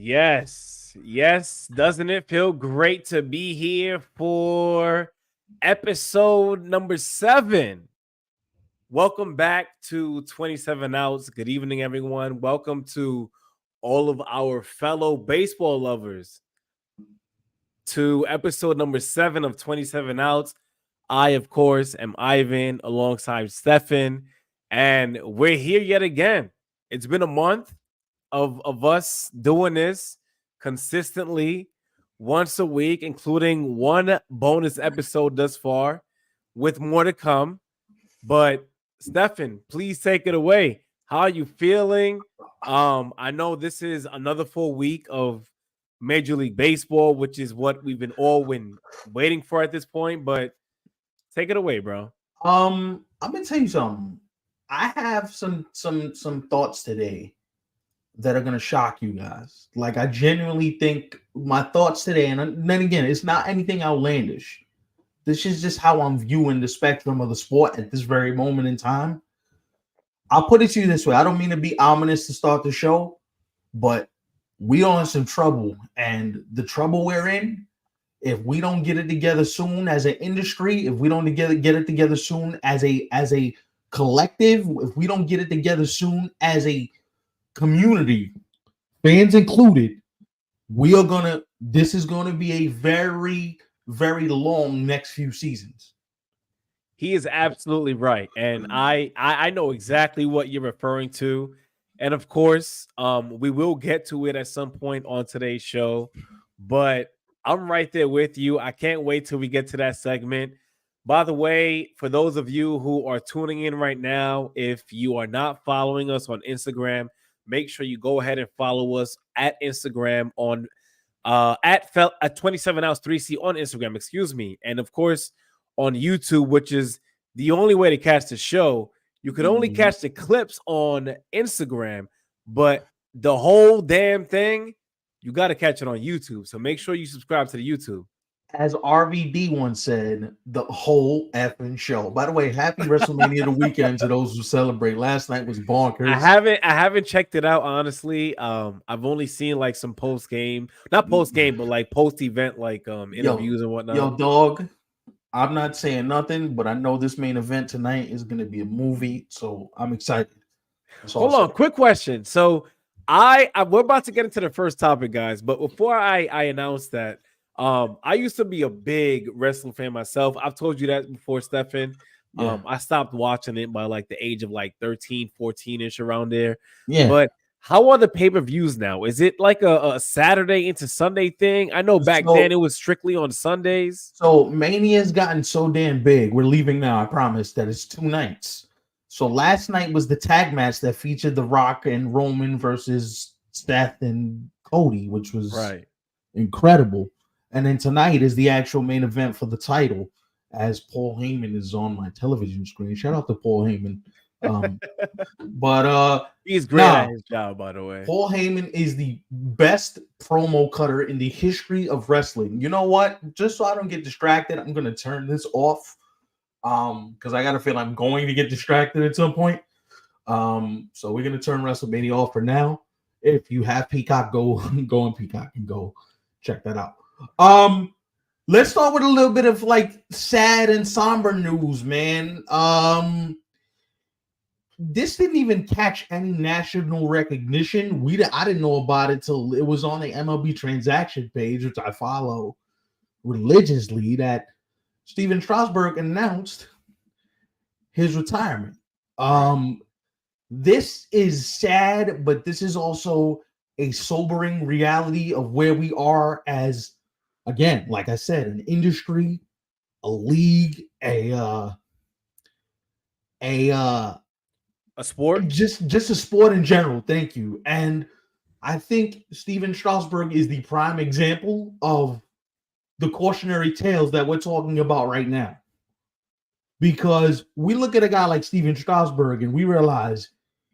Yes. Doesn't it feel great to be here for episode number 7? Welcome back to 27 Outs. Good evening, everyone. Welcome to all of our fellow baseball lovers to episode number 7 of 27 Outs. I, of course, am Ivan alongside Stefan, and we're here yet again. It's been a month of us doing this consistently once a week, including one bonus episode thus far, with more to come. But Stefan, please take it away. How are you feeling? I know this is another full week of Major League Baseball, which is what we've been waiting for at this point. But take it away, bro. I'm gonna tell you something. I have some thoughts today that are gonna shock you guys. Like I genuinely think my thoughts today, and then again, it's not anything outlandish. This is just how I'm viewing the spectrum of the sport at this very moment in time. I'll put it to you this way. I don't mean to be ominous to start the show, but we are in some trouble, and the trouble we're in, if we don't get it together soon as an industry, if we don't get it together soon as a collective, if we don't get it together soon as a community, fans included, this is gonna be a very, very long next few seasons. He is absolutely right, and I know exactly what you're referring to, and of course, we will get to it at some point on today's show. But I'm right there with you. I can't wait till we get to that segment. By the way, for those of you who are tuning in right now, if you are not following us on Instagram, make sure you go ahead and follow us at Instagram on at 27 Outs 3C on Instagram, excuse me. And of course, on YouTube, which is the only way to catch the show. You can only catch the clips on Instagram, but the whole damn thing, you got to catch it on YouTube. So make sure you subscribe to the YouTube. As RVD once said, the whole effing show. By the way, happy WrestleMania the weekend to those who celebrate. Last night was bonkers. I haven't checked it out, honestly. I've only seen like some post game, not post game, but like post event, like interviews and whatnot. Yo, dog. I'm not saying nothing, but I know this main event tonight is going to be a movie, so I'm excited. Hold on, quick question. So we're about to get into the first topic, guys, but before I announce that, I used to be a big wrestling fan myself. I've told you that before, Stefan. Yeah. I stopped watching it by like the age of like 13, 14-ish around there. Yeah. But how are the pay-per-views now? Is it like a Saturday into Sunday thing? I know back then it was strictly on Sundays. So Mania's gotten so damn big. We're leaving now, I promise, that it's 2 nights. So last night was the tag match that featured The Rock and Roman versus Seth and Cody, which was incredible. And then tonight is the actual main event for the title, as Paul Heyman is on my television screen. Shout out to Paul Heyman. But he's great at his job, by the way. Paul Heyman is the best promo cutter in the history of wrestling. You know what? Just so I don't get distracted, I'm gonna turn this off. Because I got a feeling I'm going to get distracted at some point. So we're gonna turn WrestleMania off for now. If you have Peacock, go on Peacock and go check that out. Let's start with a little bit of like sad and somber news, man. This didn't even catch any national recognition. I didn't know about it till it was on the MLB transaction page, which I follow religiously, that Steven Strasburg announced his retirement. This is sad, but this is also a sobering reality of where we are as, again, like I said, an industry, a league, a sport, just a sport in general. Thank you. And I think Steven Strasburg is the prime example of the cautionary tales that we're talking about right now. Because we look at a guy like Steven Strasburg and we realize,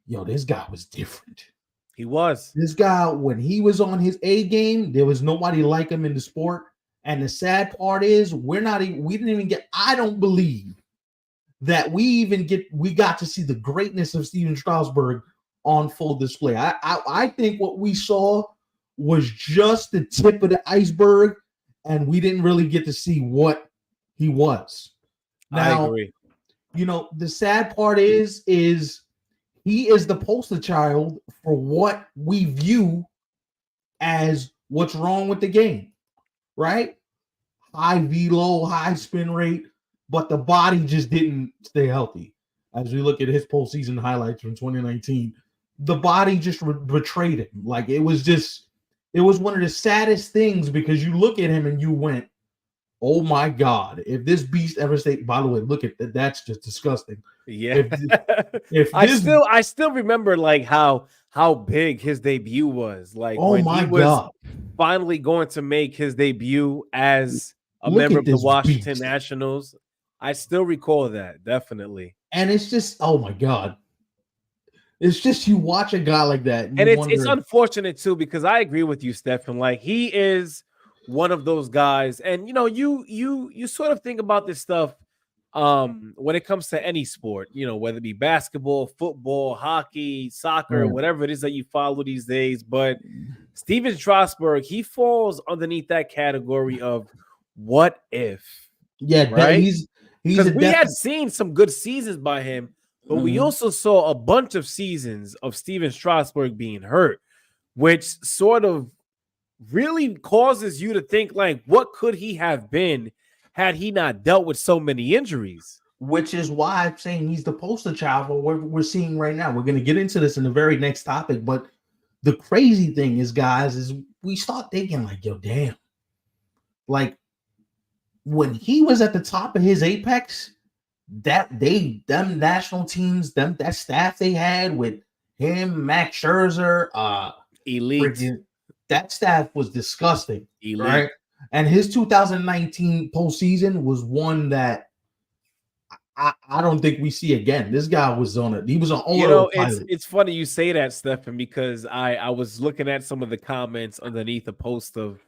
yo, this guy was different. He was. This guy, when he was on his A game, there was nobody like him in the sport. And the sad part is we didn't even get, I don't believe that we got to see the greatness of Steven Strasburg on full display. I think what we saw was just the tip of the iceberg, and we didn't really get to see what he was. I Now, agree. the sad part is he is the poster child for what we view as what's wrong with the game, right? High velo, high spin rate, but the body just didn't stay healthy. As we look at his postseason highlights from 2019, the body just betrayed him. Like it was one of the saddest things because you look at him and you went, oh my God, if this beast ever stayed, by the way, look at that, that's just disgusting. Yeah. If I this, still remember like how big his debut was. Like oh when my he was God, finally going to make his debut as a look member at of the this Washington beast. Nationals. I still recall that, definitely. And it's just, oh my God. It's just you watch a guy like that and And you it's wonder. unfortunate too, because I agree with you, Stefan. Like he is one of those guys, and you sort of think about this stuff when it comes to any sport, whether it be basketball, football, hockey, soccer, Right. whatever it is that you follow these days. But Steven Strasburg, he falls underneath that category of what if, Yeah, right? he's Because a we had definite. seen some good seasons by him, but we Mhm. also saw a bunch of seasons of Steven Strasburg being hurt, which sort of really causes you to think like, what could he have been had he not dealt with so many injuries? Which is why I'm saying he's the poster child for what we're seeing right now. We're going to get into this in the very next topic, but the crazy thing is, guys, is we start thinking like, yo, damn, like when he was at the top of his apex, them national teams, that staff they had with him, Max Scherzer, Elite, freaking that staff was disgusting, elite. right? And his 2019 postseason was one that I don't think we see again. This guy was he was on autopilot. It's funny you say that, Stefan, because I was looking at some of the comments underneath a post of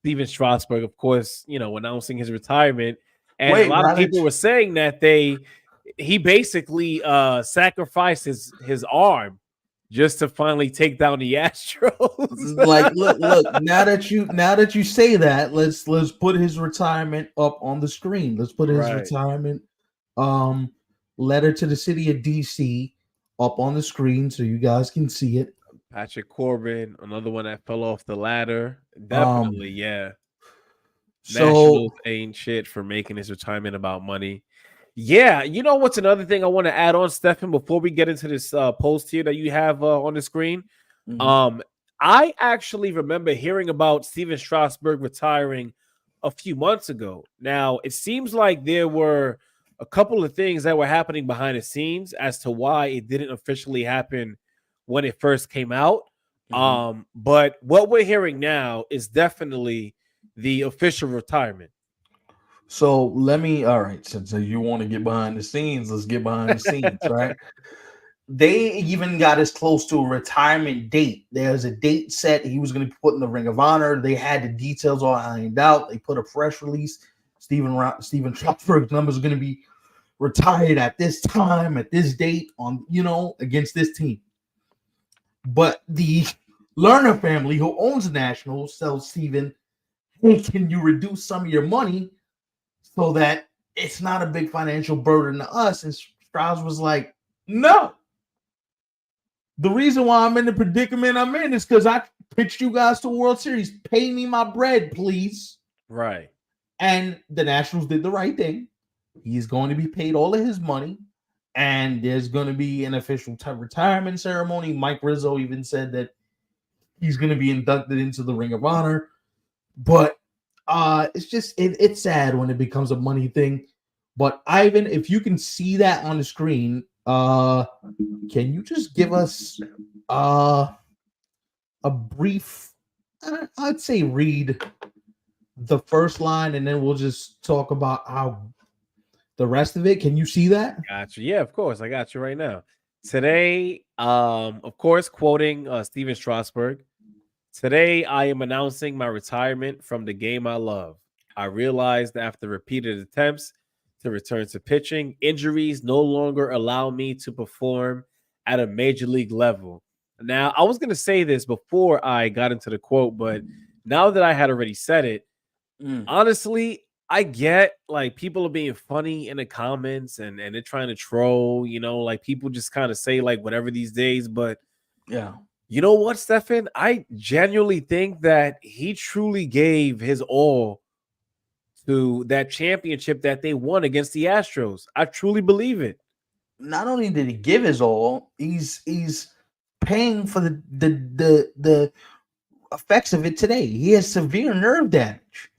Steven Strasburg, of course, announcing his retirement. And a Wait, lot of people were saying that he basically sacrificed his arm just to finally take down the Astros. like look, now that you say that, let's put his retirement up on the screen. Let's put his Right. retirement letter to the city of DC up on the screen so you guys can see it. Patrick Corbin, another one that fell off the ladder. Definitely, yeah. So Nationals ain't shit for making his retirement about money. Yeah, you know what's another thing I want to add on, Stefan, before we get into this post here that you have on the screen? I actually remember hearing about Steven Strasburg retiring a few months ago. Now, it seems like there were a couple of things that were happening behind the scenes as to why it didn't officially happen when it first came out. But what we're hearing now is definitely the official retirement. So all right, since you want to get behind the scenes, let's get behind the scenes, right? They even got as close to a retirement date. There's a date set. He was going to be put in the Ring of Honor. They had the details all ironed out. They put a press release. Steven Strasburg's numbers are going to be retired at this time, at this date, on against this team. But the Lerner family, who owns the Nationals, tells Steven, hey, can you reduce some of your money so that it's not a big financial burden to us? And Strauss was like, no. The reason why I'm in the predicament I'm in is because I pitched you guys to World Series. Pay me my bread, please. Right. And the Nationals did the right thing. He's going to be paid all of his money. And there's going to be an official retirement ceremony. Mike Rizzo even said that he's going to be inducted into the Ring of Honor. But it's just it's sad when it becomes a money thing. But Ivan, if you can see that on the screen, can you just give us a brief, I'd say read the first line and then we'll just talk about how the rest of it. Can you see that? Gotcha. Yeah, of course. I got you right now. Today, of course, quoting Steven Strasburg. Today, I am announcing my retirement from the game I love. I realized after repeated attempts to return to pitching, injuries no longer allow me to perform at a major league level. Now, I was going to say this before I got into the quote, but now that I had already said it, honestly, I get like people are being funny in the comments and they're trying to troll, like people just kind of say like whatever these days. But Yeah. you know what, Stefan? I genuinely think that he truly gave his all to that championship that they won against the Astros. I truly believe it. Not only did he give his all, he's paying for the effects of it today. He has severe nerve damage.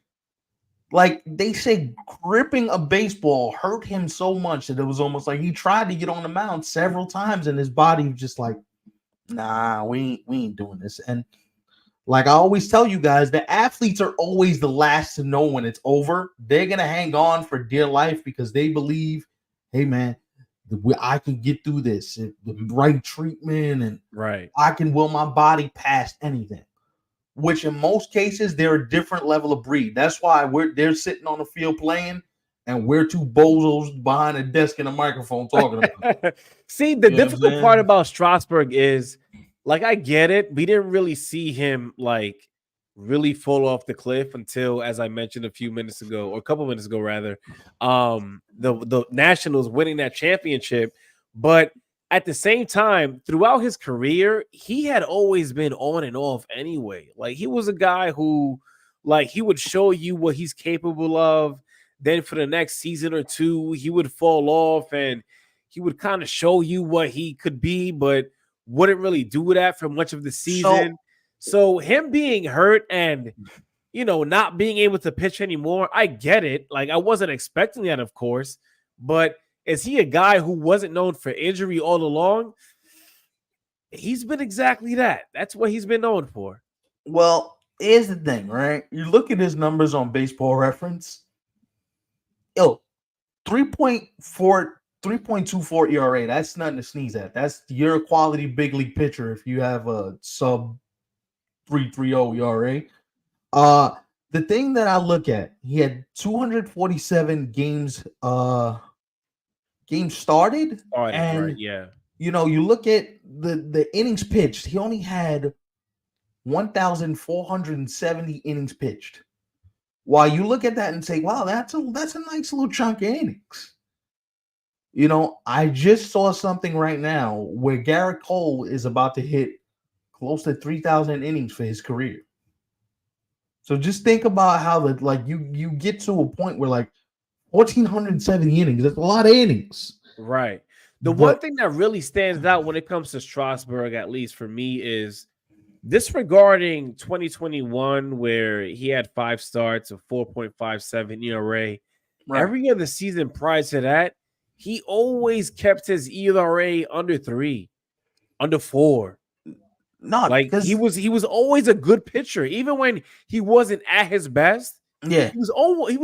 Like they say, gripping a baseball hurt him so much that it was almost like he tried to get on the mound several times, and his body was just like, "Nah, we ain't doing this." And like I always tell you guys, the athletes are always the last to know when it's over. They're gonna hang on for dear life because they believe, "Hey, man, I can get through this. The right treatment, and Right. I can will my body past anything." Which in most cases they're a different level of breed. That's why they're sitting on the field playing, and we're two bozos behind a desk and a microphone talking about. See, the difficult part about Strasburg is, like, I get it. We didn't really see him like really fall off the cliff until, as I mentioned a few minutes ago, or a couple minutes ago, rather, the Nationals winning that championship. But at the same time, throughout his career, he had always been on and off anyway. Like he was a guy who, like, he would show you what he's capable of. Then for the next season or two, he would fall off and he would kind of show you what he could be, but wouldn't really do that for much of the season. So him being hurt and, not being able to pitch anymore, I get it. Like I wasn't expecting that, of course, but is he a guy who wasn't known for injury all along? He's been exactly that. That's what he's been known for. Well, here's the thing, right? You look at his numbers on Baseball Reference. 3.24 ERA. That's nothing to sneeze at. That's your quality big league pitcher if you have a sub 3.30 ERA. The thing that I look at, he had 247 games started, and right, yeah. you look at the innings pitched. He only had 1,470 innings pitched. While you look at that and say, "Wow, that's a nice little chunk of innings." I just saw something right now where Garrett Cole is about to hit close to 3,000 innings for his career. So just think about how you get to a point where like 1,470 innings. That's a lot of innings. Right. One thing that really stands out when it comes to Strasburg, at least for me, is disregarding 2021, where he had 5 starts of 4.57 ERA. Right. Every other season prior to that, he always kept his ERA under 3, under 4. Not like he was always a good pitcher, even when he wasn't at his best. Yeah, he was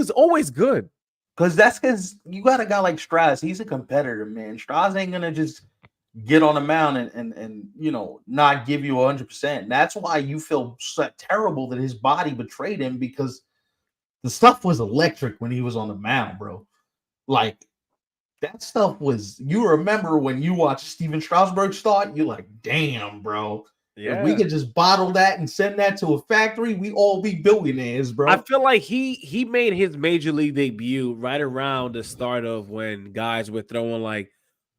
always good. Because you got a guy like Strauss. He's a competitor, man. Strauss ain't gonna just get on the mound and not give you 100%. That's why you feel so terrible that his body betrayed him, because the stuff was electric when he was on the mound, bro. Like that stuff was. You remember when you watched Steven Strasburg start? You're like, damn, bro. Yeah. If we could just bottle that and send that to a factory, we all be billionaires, bro. I feel like he made his major league debut right around the start of when guys were throwing like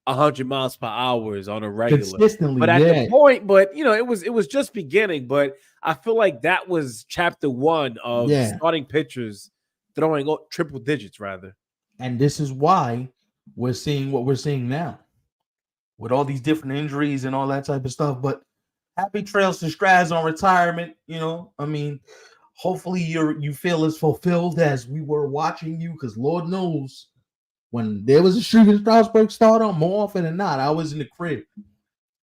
100 miles per hour on a regular. Consistently, but at the point, it was just beginning. But I feel like that was chapter 1 of starting pitchers throwing triple digits, rather. And this is why we're seeing what we're seeing now with all these different injuries and all that type of stuff. But happy trails to Straz on retirement. I mean, hopefully you feel as fulfilled as we were watching you, because Lord knows when there was a Steven Strasburg start on, more often than not, I was in the crib.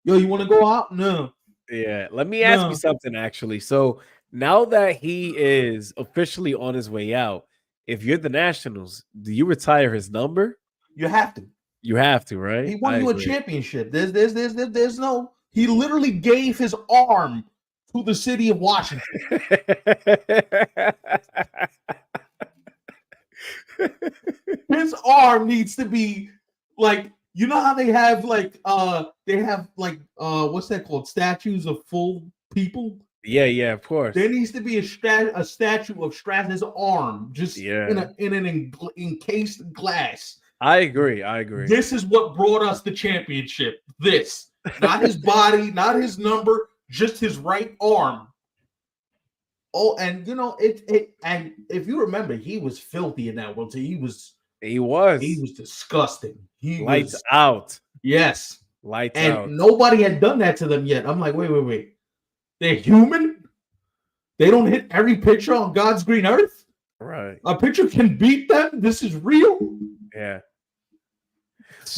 Yo, you want to go out? No. Yeah, let me ask you something, actually. So now that he is officially on his way out, if you're the Nationals, do you retire his number? You have to. You have to, right? He won you a championship. There's no. He literally gave his arm to the city of Washington. His arm needs to be like You know how they have what's that called? Statues of full people. Yeah, of course. There needs to be a statue of Strasner's arm, just in an encased glass. I agree. This is what brought us the championship. This, not his body, not his number, just his right arm. Oh, and and if you remember, he was filthy in that World Series. He was disgusting. He lights was out. Yes, lights and out. Nobody had done that to them yet. I'm like, wait. They're human. They don't hit every pitcher on God's green earth. Right. A pitcher can beat them. This is real. Yeah.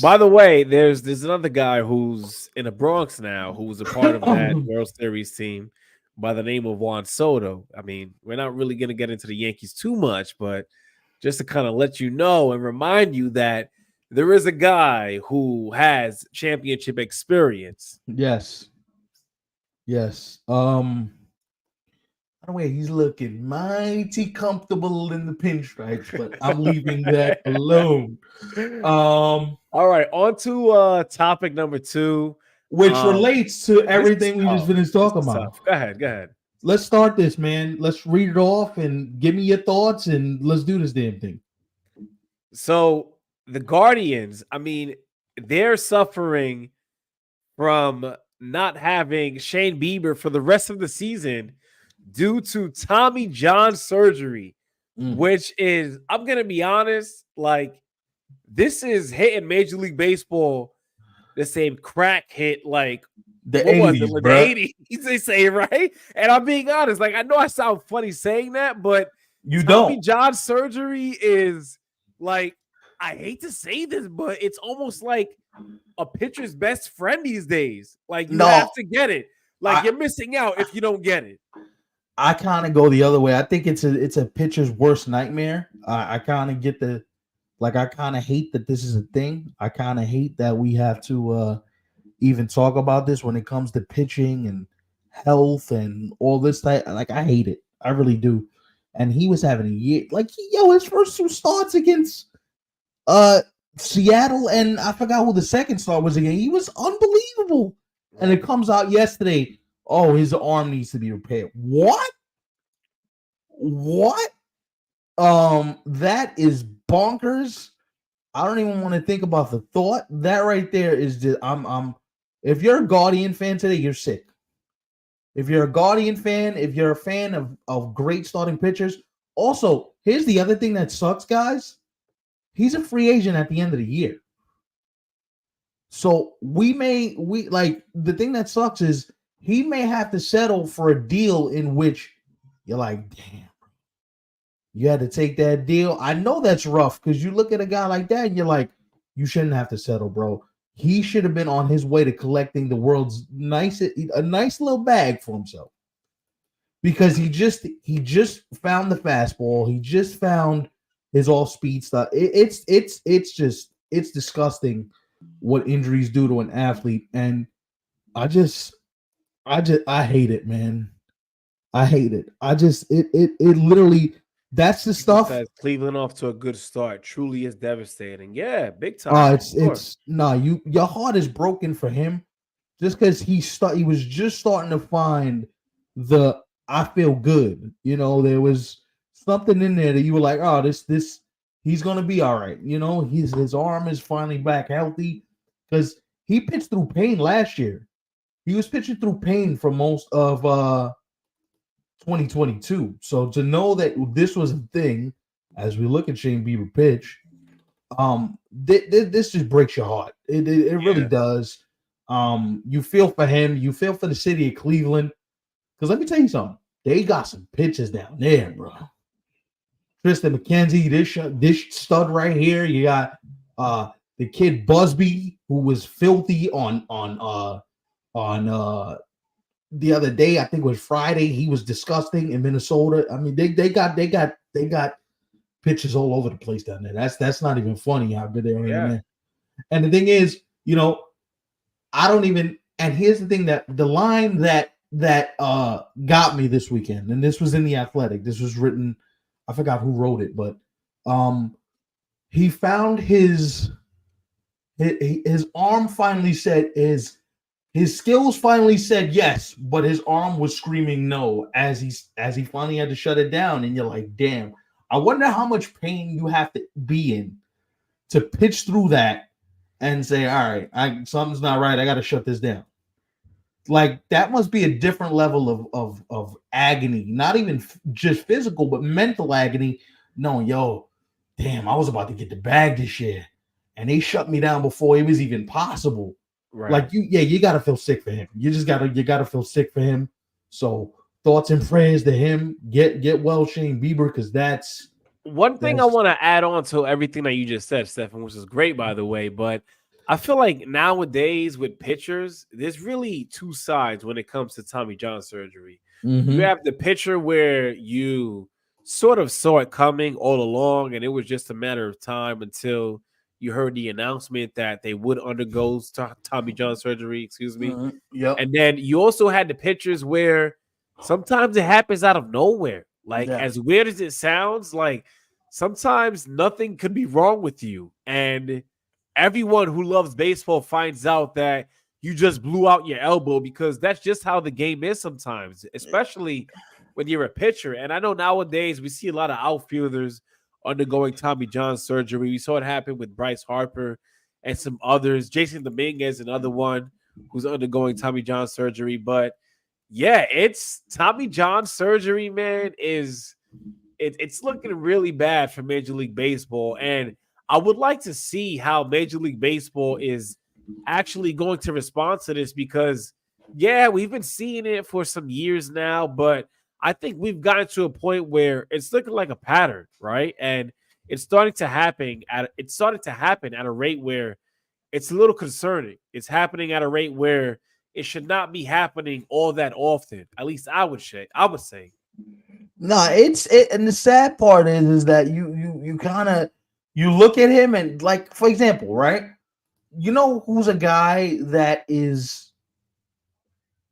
By the way, there's another guy who's in the Bronx now who was a part of that World Series team by the name of Juan Soto. I mean, we're not really going to get into the Yankees too much, but just to kind of let you know and remind you that there is a guy who has championship experience. Yes. By the way, he's looking mighty comfortable in the pinstripes, but I'm leaving that alone. All right, on to topic number 2, which relates to everything we just finished talking about. Go ahead. Let's start this, man. Let's read it off and give me your thoughts, and let's do this damn thing. So the Guardians, I mean, they're suffering from not having Shane Bieber for the rest of the season due to Tommy John surgery, which is, I'm going to be honest, like, this is hitting Major League Baseball the same crack hit like the 80s, the 80s, they say, right? And I'm being honest, like, I know I sound funny saying that, but Tommy John surgery is like, I hate to say this, but it's almost like a pitcher's best friend these days. Like, you have to get it. Like, you're missing out if you don't get it. I kind of go the other way. I think it's a pitcher's worst nightmare. I kind of get I kind of hate that this is a thing. I kind of hate that we have to even talk about this when it comes to pitching and health and all this type. Like, I hate it. I really do. And he was having a year. Like, his first 2 starts against Seattle, and I forgot who the second start was again. He was unbelievable. And it comes out yesterday, oh, his arm needs to be repaired. What? That is bonkers. I don't even want to think about the thought. That right there is just, if you're a Guardian fan today, you're sick. If you're a Guardian fan, if you're a fan of great starting pitchers. Also, here's the other thing that sucks, guys. He's a free agent at the end of the year. So the thing that sucks is he may have to settle for a deal in which you're like, damn, you had to take that deal. I know that's rough because you look at a guy like that and you're like, you shouldn't have to settle, bro. He should have been on his way to collecting the world's nice little bag for himself. Because he just found the fastball. He just found his all-speed stuff. It's disgusting what injuries do to an athlete, and I hate it, man. I hate it. It literally, that's the stuff. Cleveland off to a good start truly is devastating. Yeah, big time. Your heart is broken for him just because he was just starting to find the I feel good. There was something in there that you were like, oh, this he's gonna be all right. His arm is finally back healthy because he pitched through pain last year. He was pitching through pain for most of 2022. So to know that this was a thing, as we look at Shane Bieber pitch, this just breaks your heart. It really does. You feel for him. You feel for the city of Cleveland. Because let me tell you something. They got some pitches down there, bro. Tristan McKenzie, this stud right here. You got the kid Busby, who was filthy on the other day. I think it was Friday. He was disgusting in Minnesota. I mean, they got pitches all over the place down there. That's not even funny how good they are. Yeah. And the thing is, I don't even. And here's the thing, that the line that got me this weekend, and this was in The Athletic. This was written, I forgot who wrote it, but he found his his arm finally said his skills finally said yes, but his arm was screaming no as he finally had to shut it down. And you're like, damn, I wonder how much pain you have to be in to pitch through that and say, all right, something's not right. I got to shut this down. Like that must be a different level of agony, not even just physical, but mental agony. No, yo, damn, I was about to get the bag this year, and they shut me down before it was even possible. Right. Like you gotta feel sick for him. You gotta feel sick for him. So thoughts and prayers to him. Get well, Shane Bieber, because that's one thing I want to add on to everything that you just said, Stefan, which is great, by the way. But I feel like nowadays with pitchers, there's really two sides when it comes to Tommy John surgery. Mm-hmm. You have the pitcher where you sort of saw it coming all along, and it was just a matter of time until you heard the announcement that they would undergo Tommy John surgery, excuse me. Mm-hmm. Yep. And then you also had the pitchers where sometimes it happens out of nowhere. Like, as weird as it sounds, like sometimes nothing could be wrong with you. And everyone who loves baseball finds out that you just blew out your elbow, because that's just how the game is sometimes, especially when you're a pitcher. And I know nowadays we see a lot of outfielders undergoing Tommy John surgery. We saw it happen with Bryce Harper and some others. Jason Dominguez, another one who's undergoing Tommy John surgery. But yeah, it's Tommy John surgery, man, it's looking really bad for Major League Baseball. And I would like to see how Major League Baseball is actually going to respond to this, because yeah, we've been seeing it for some years now, but I think we've gotten to a point where it's looking like a pattern, right? And it's starting to happen at a rate where it's a little concerning. It's happening at a rate where it should not be happening all that often. At least I would say. No, and the sad part is that you kind of you look at him and, like, for example, right? You know who's a guy that is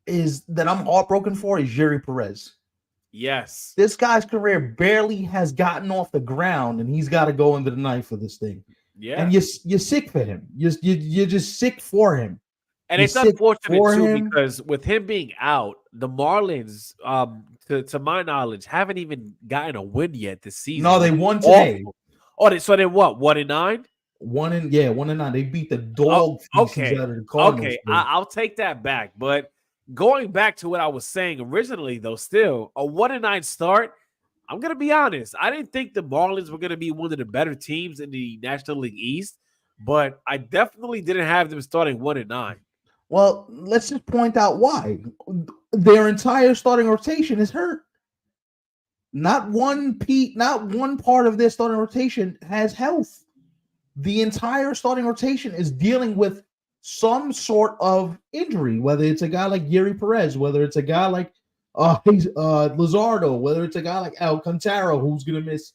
that I'm heartbroken for is Jerry Perez. Yes. This guy's career barely has gotten off the ground, and he's got to go into the knife for this thing. Yeah. And you're sick for him. You're just sick for him. And it's unfortunate too, because with him being out, the Marlins, to my knowledge, haven't even gotten a win yet this season. No, they won today. So they what? 1-9? 1-9. They beat the dog out of the Cardinals. Okay, I'll take that back. But going back to what I was saying originally, though, still a 1-9 start. I'm gonna be honest. I didn't think the Marlins were gonna be one of the better teams in the National League East, but I definitely didn't have them starting 1-9. Well, let's just point out why. Their entire starting rotation is hurt. Not one part of their starting rotation has health. The entire starting rotation is dealing with some sort of injury, whether it's a guy like Jerry Perez, whether it's a guy like Luzardo, whether it's a guy like Alcantara, who's going to miss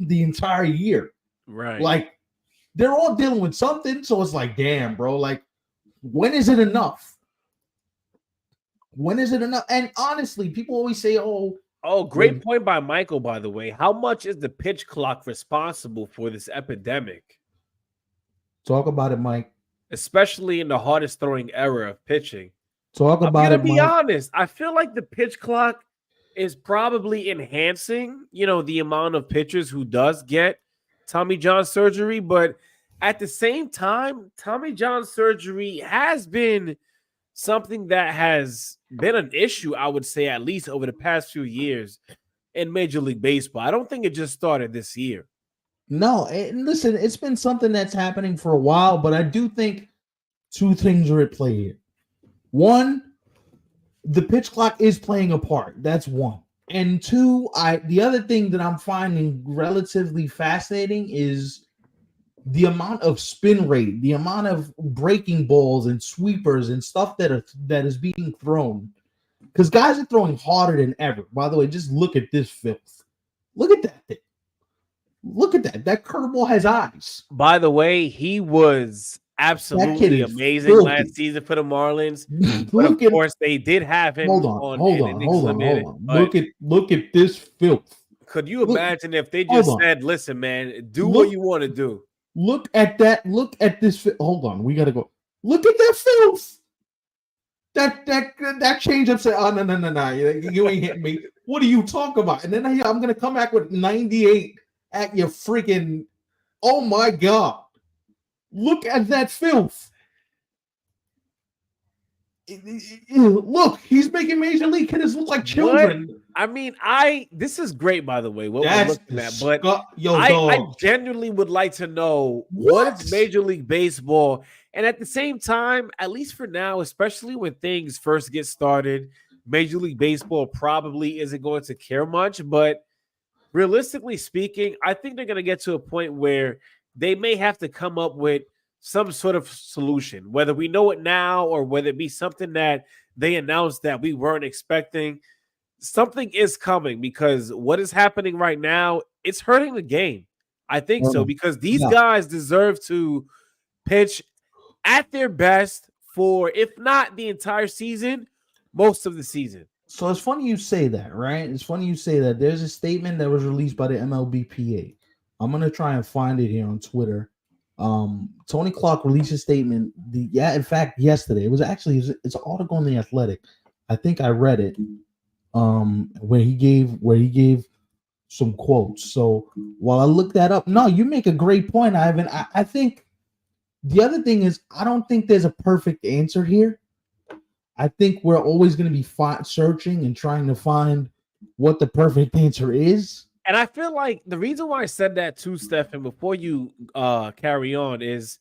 the entire year. Right. Like, they're all dealing with something. So it's like, damn, bro, like, when is it enough? When is it enough? And honestly, people always say, great point by Michael, by the way. How much is the pitch clock responsible for this epidemic? Talk about it, Mike. Especially in the hardest throwing era of pitching. Talk about it, Mike. To be honest, I feel like the pitch clock is probably enhancing, the amount of pitchers who does get Tommy John surgery, but at the same time, Tommy John surgery has been something that has been an issue, I would say, at least over the past few years in Major League Baseball. I don't think it just started this year. No, listen, it's been something that's happening for a while, but I do think two things are at play here. One, the pitch clock is playing a part. That's one. And two, the other thing that I'm finding relatively fascinating is the amount of spin rate, the amount of breaking balls and sweepers and stuff that is being thrown. Because guys are throwing harder than ever. By the way, just look at this filth. Look at that thing. Look at that. That curveball has eyes. By the way, he was absolutely amazing last season for the Marlins. But of course, they did have him. Hold on. Look at this filth. Could you imagine if they just said, "Listen, man, do what you want to do"? Look at that. Look at this. Hold on. We gotta go. Look at that filth. That change up said, oh no. You ain't hitting me. What are you talking about? And then I'm gonna come back with 98 at your freaking. Oh my god. Look at that filth. Look, he's making Major League kids look like children. What? I mean, this is great, by the way, what That's we're looking at, but I genuinely would like to know what is Major League Baseball, and at the same time, at least for now, especially when things first get started, Major League Baseball probably isn't going to care much, but realistically speaking, I think they're going to get to a point where they may have to come up with some sort of solution, whether we know it now or whether it be something that they announced that we weren't expecting. Something is coming because what is happening right now, it's hurting the game. I think so because these guys deserve to pitch at their best for, if not the entire season, most of the season. So it's funny you say that, right? It's funny you say that. There's a statement that was released by the MLBPA. I'm gonna try and find it here on Twitter. Tony Clark released a statement. In fact, yesterday it was actually it's an article in the Athletic. I think I read it. Where he gave some quotes. So while I look that up, no, you make a great point, Ivan. I think the other thing is I don't think there's a perfect answer here. I think we're always going to be searching and trying to find what the perfect answer is. And I feel like the reason why I said that too, Stefan, before you carry on, is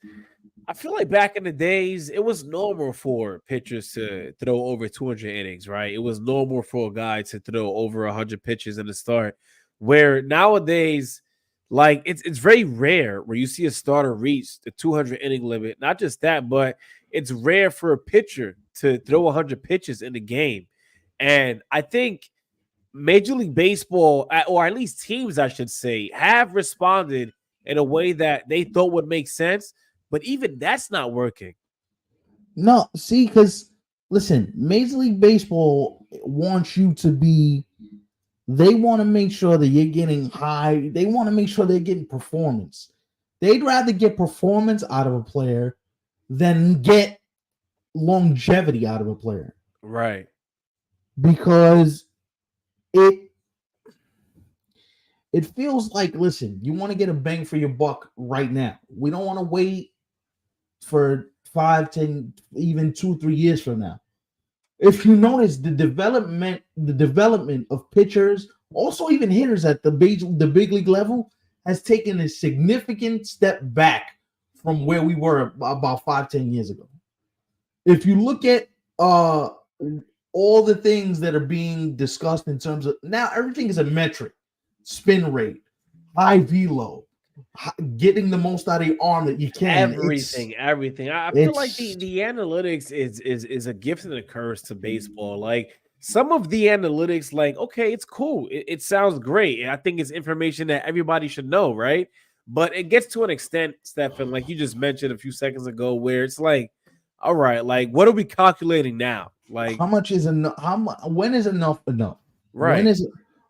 I feel like back in the days, it was normal for pitchers to throw over 200 innings, right? It was normal for a guy to throw over 100 pitches in the start, where nowadays, like it's very rare where you see a starter reach the 200 inning limit. Not just that, but it's rare for a pitcher to throw 100 pitches in the game. And I think Major League Baseball, or at least teams, I should say, have responded in a way that they thought would make sense. But even that's not working. No, see, because listen, Major League Baseball wants you to be, they want to make sure that you're getting high. They want to make sure they're getting performance. They'd rather get performance out of a player than get longevity out of a player. Right. Because it feels like, listen, you want to get a bang for your buck right now. We don't want to wait for 5, 10, even 2-3 years from now. If you notice the development of pitchers, also even hitters at the big league level, has taken a significant step back from where we were about 5-10 years ago. If you look at all the things that are being discussed in terms of, now everything is a metric: spin rate, high velo, getting the most out of your arm that you can. Everything. I feel like the analytics is a gift and a curse to baseball. Like some of the analytics, like, okay, it's cool. It sounds great. I think it's information that everybody should know, right? But it gets to an extent, Stefan, like you just mentioned a few seconds ago, where it's like, all right, like what are we calculating now? Like how much is enough? When is enough enough? Right.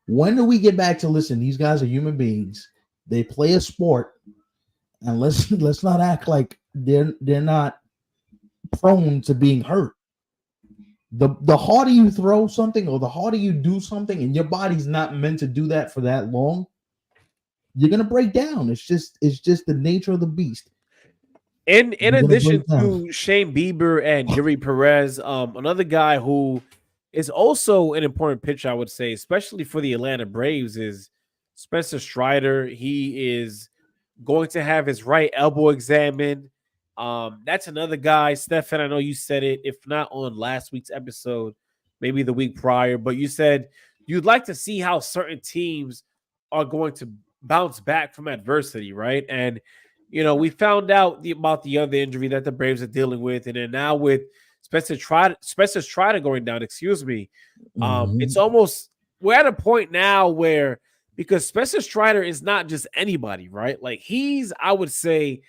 When do we get back to, listen, these guys are human beings. They play a sport, and let's not act like they're not prone to being hurt. The harder you throw something or the harder you do something, and your body's not meant to do that for that long, you're gonna break down. It's just the nature of the beast. In addition to Shane Bieber and Yuri Perez, another guy who is also an important pitcher, I would say, especially for the Atlanta Braves, is Spencer Strider. He is going to have his right elbow examined. That's another guy, Stefan. I know you said it, if not on last week's episode, maybe the week prior, but you said you'd like to see how certain teams are going to bounce back from adversity, right? And you know, we found out about the other injury that the Braves are dealing with, and then now with Spencer Strider going down, it's almost, we're at a point now where, because Spencer Strider is not just anybody, right? Like he's, I would say,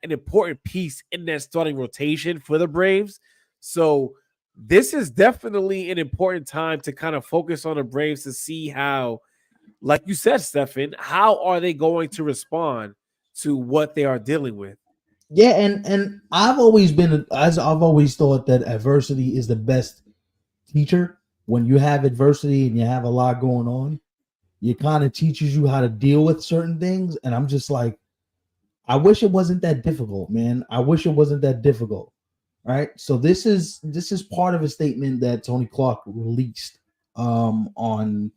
an important piece in that starting rotation for the Braves. So this is definitely an important time to kind of focus on the Braves to see how, like you said, Stefan, how are they going to respond to what they are dealing with. Yeah, and I've always thought that adversity is the best teacher. When you have adversity and you have a lot going on, it kind of teaches you how to deal with certain things. And I'm just like, I wish it wasn't that difficult, man. I wish it wasn't that difficult. Right. So this is part of a statement that Tony Clark released on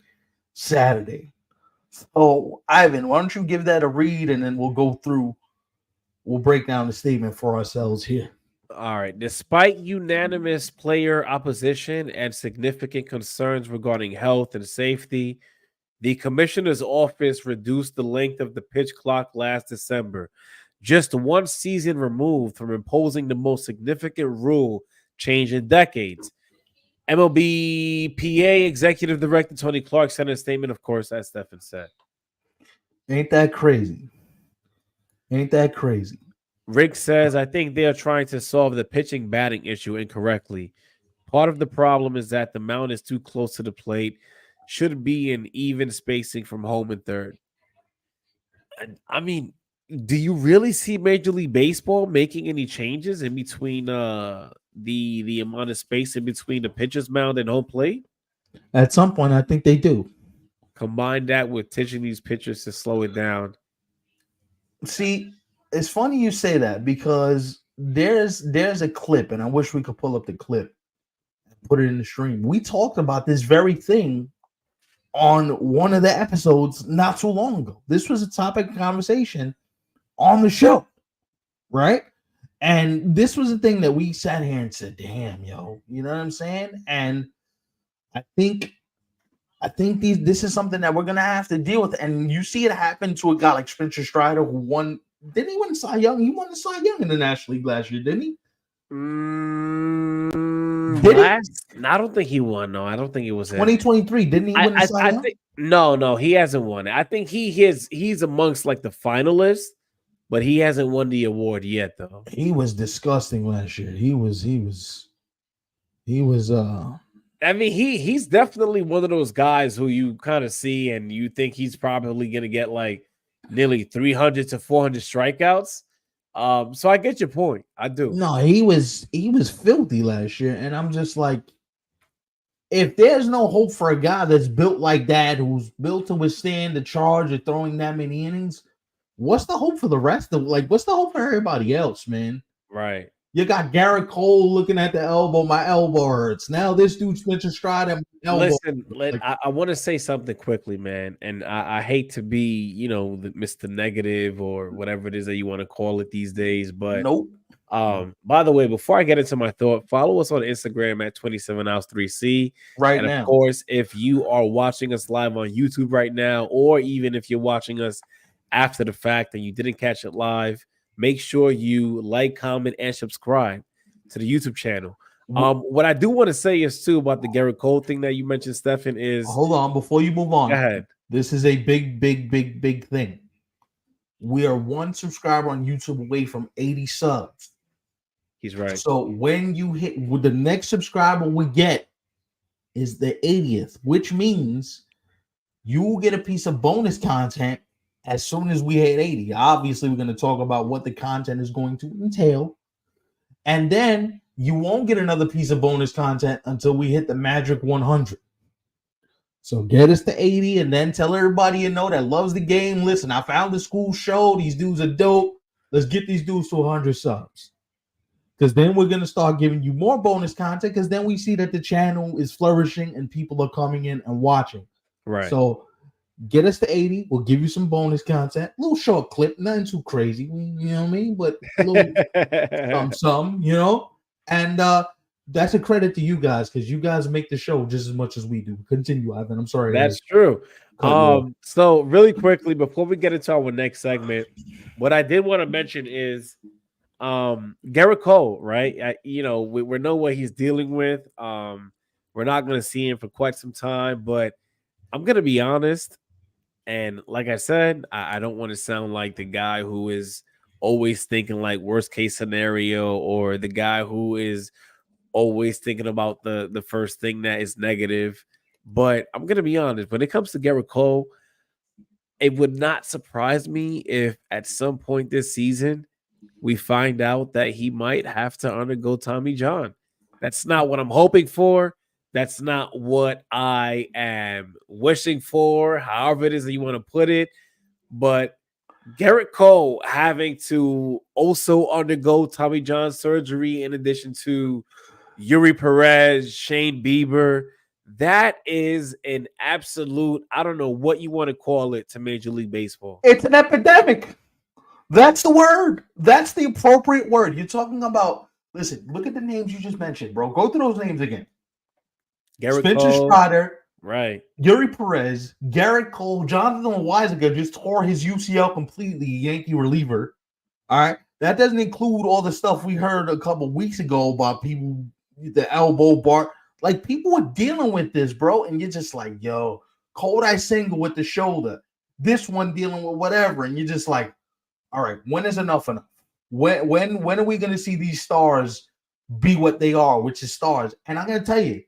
Saturday. So Ivan, why don't you give that a read and then we'll break down the statement for ourselves here. All right. Despite unanimous player opposition and significant concerns regarding health and safety, the commissioner's office reduced the length of the pitch clock last December, just one season removed from imposing the most significant rule change in decades. MLBPA Executive Director Tony Clark sent a statement, of course, as Stefan said. Ain't that crazy? Ain't that crazy? Rick says, I think they are trying to solve the pitching batting issue incorrectly. Part of the problem is that the mound is too close to the plate, should be in even spacing from home and third. I mean, do you really see Major League Baseball making any changes in between the amount of space in between the pitcher's mound and home plate? At some point, I think they do. Combine that with teaching these pitchers to slow it down. See, it's funny you say that because there's a clip, and I wish we could pull up the clip and put it in the stream. We talked about this very thing on one of the episodes not too long ago. This was a topic of conversation on the show, right? And this was a thing that we sat here and said, damn, yo, you know what I'm saying? And I think this is something that we're gonna have to deal with. And you see it happen to a guy like Spencer Strider, who won. Didn't he win Cy Young? He won the Cy Young in the National League last year, didn't he? Did he? I don't think he won. No, I don't think it was 2023. Didn't he win the Cy Young? No, he hasn't won it. I think he's amongst like the finalists, but he hasn't won the award yet, though. He was disgusting last year. He was. I mean, he's definitely one of those guys who you kind of see and you think he's probably going to get like nearly 300 to 400 strikeouts. So I get your point. I do. No, he was filthy last year, and I'm just like, if there's no hope for a guy that's built like that, who's built to withstand the charge of throwing that many innings, what's the hope for the rest of what's the hope for everybody else, man? Right. You got Garrett Cole looking at the elbow. My elbow hurts. Now this dude Spencer Strider. Listen, I want to say something quickly, man. And I hate to be, Mr. Negative or whatever it is that you want to call it these days. But nope. By the way, before I get into my thought, follow us on Instagram at 27outs3C. Right now. And of course, if you are watching us live on YouTube right now, or even if you're watching us after the fact and you didn't catch it live, make sure you like, comment, and subscribe to the YouTube channel. What I do want to say is too about the Garrett Cole thing that you mentioned, Stefan, is hold on before you move on. Go ahead. This is a big thing. We are one subscriber on YouTube away from 80 subs. He's right. So when you hit with the next subscriber we get is the 80th, which means you will get a piece of bonus content as soon as we hit 80. Obviously, we're going to talk about what the content is going to entail. And then you won't get another piece of bonus content until we hit the magic 100. So get us to 80 and then tell everybody you know that loves the game. Listen, I found the school show. These dudes are dope. Let's get these dudes to 100 subs. Because then we're going to start giving you more bonus content because then we see that the channel is flourishing and people are coming in and watching. Right. So get us to 80. We'll give you some bonus content. A little short clip, nothing too crazy. You know what I mean? But a little some, And that's a credit to you guys because you guys make the show just as much as we do. Continue, Ivan. I'm sorry. That's true. So really quickly, before we get into our next segment, what I did want to mention is Garrett Cole, right? We know what he's dealing with. We're not going to see him for quite some time, but I'm going to be honest. And like I said, I don't want to sound like the guy who is always thinking like worst case scenario or the guy who is always thinking about the first thing that is negative. But I'm going to be honest. When it comes to Garrett Cole, it would not surprise me if at some point this season we find out that he might have to undergo Tommy John. That's not what I'm hoping for. That's not what I am wishing for, however it is that you want to put it. But Garrett Cole having to also undergo Tommy John surgery in addition to Yuri Perez, Shane Bieber, that is an absolute, I don't know what you want to call it to Major League Baseball. It's an epidemic. That's the word. That's the appropriate word. You're talking about, listen, look at the names you just mentioned, bro. Go through those names again. Garrett Spencer Cole, Strider, right? Yuri Perez, Garrett Cole, Jonathan Weisiger just tore his UCL completely, Yankee reliever. All right. That doesn't include all the stuff we heard a couple weeks ago about people, the elbow bar. Like, people are dealing with this, bro. And you're just like, yo, Kodai Senga with the shoulder. This one dealing with whatever. And you're just like, all right, when is enough enough? When are we going to see these stars be what they are, which is stars? And I'm going to tell you,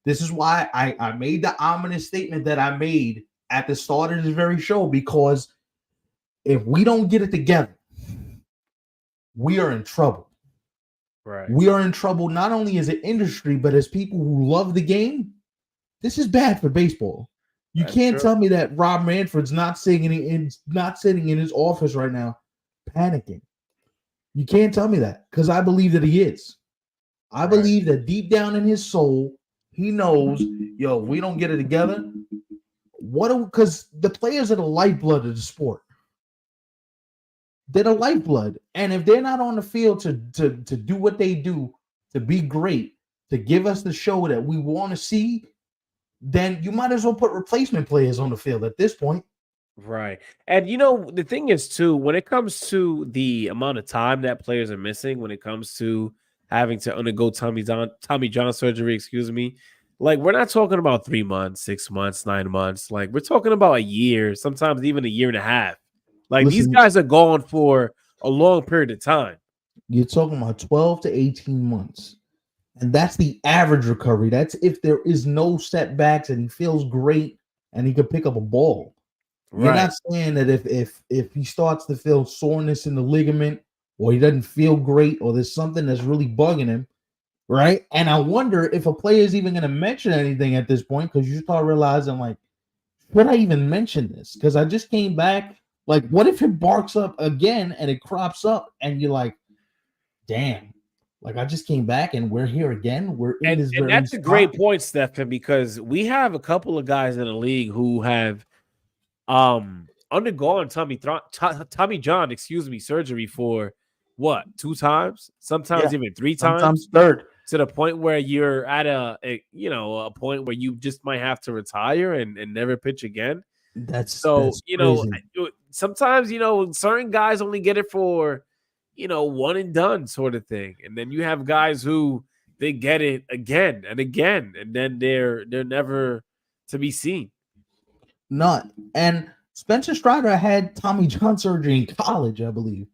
this is why I made the ominous statement that I made at the start of this very show, because if we don't get it together, we are in trouble. Right. We are in trouble not only as an industry, but as people who love the game. This is bad for baseball. You can't tell me that Rob Manfred's not sitting in his office right now panicking. You can't tell me that, because I believe that he is. I believe that deep down in his soul, he knows, yo, if we don't get it together, because the players are the lifeblood of the sport. They're the lifeblood. And if they're not on the field to do what they do, to be great, to give us the show that we want to see, then you might as well put replacement players on the field at this point. Right. And you know, the thing is too, when it comes to the amount of time that players are missing, when it comes to having to undergo Tommy John surgery, excuse me, like, we're not talking about 3 months, 6 months, 9 months. Like, we're talking about a year, sometimes even a year and a half. Like, these guys are gone for a long period of time. You're talking about 12 to 18 months. And that's the average recovery. That's if there is no setbacks and he feels great and he could pick up a ball. Right. You're not saying that if he starts to feel soreness in the ligament, or he doesn't feel great, or there's something that's really bugging him, right? And I wonder if a player is even going to mention anything at this point, because you start realizing, like, should I even mention this? Because I just came back. Like, what if it barks up again and it crops up and you're like, damn, like, I just came back and we're here again. We're in this very that's a great point, Stephen, because we have a couple of guys in the league who have undergone Tommy John, surgery for what, 2 times? Sometimes even 3 times. Sometimes 3rd. To the point where you're at a point where you just might have to retire and never pitch again. That's you know, sometimes, you know, certain guys only get it for, you know, one and done sort of thing. And then you have guys who they get it again and again, and then they're never to be seen. Not. And Spencer Strider had Tommy John surgery in college, I believe.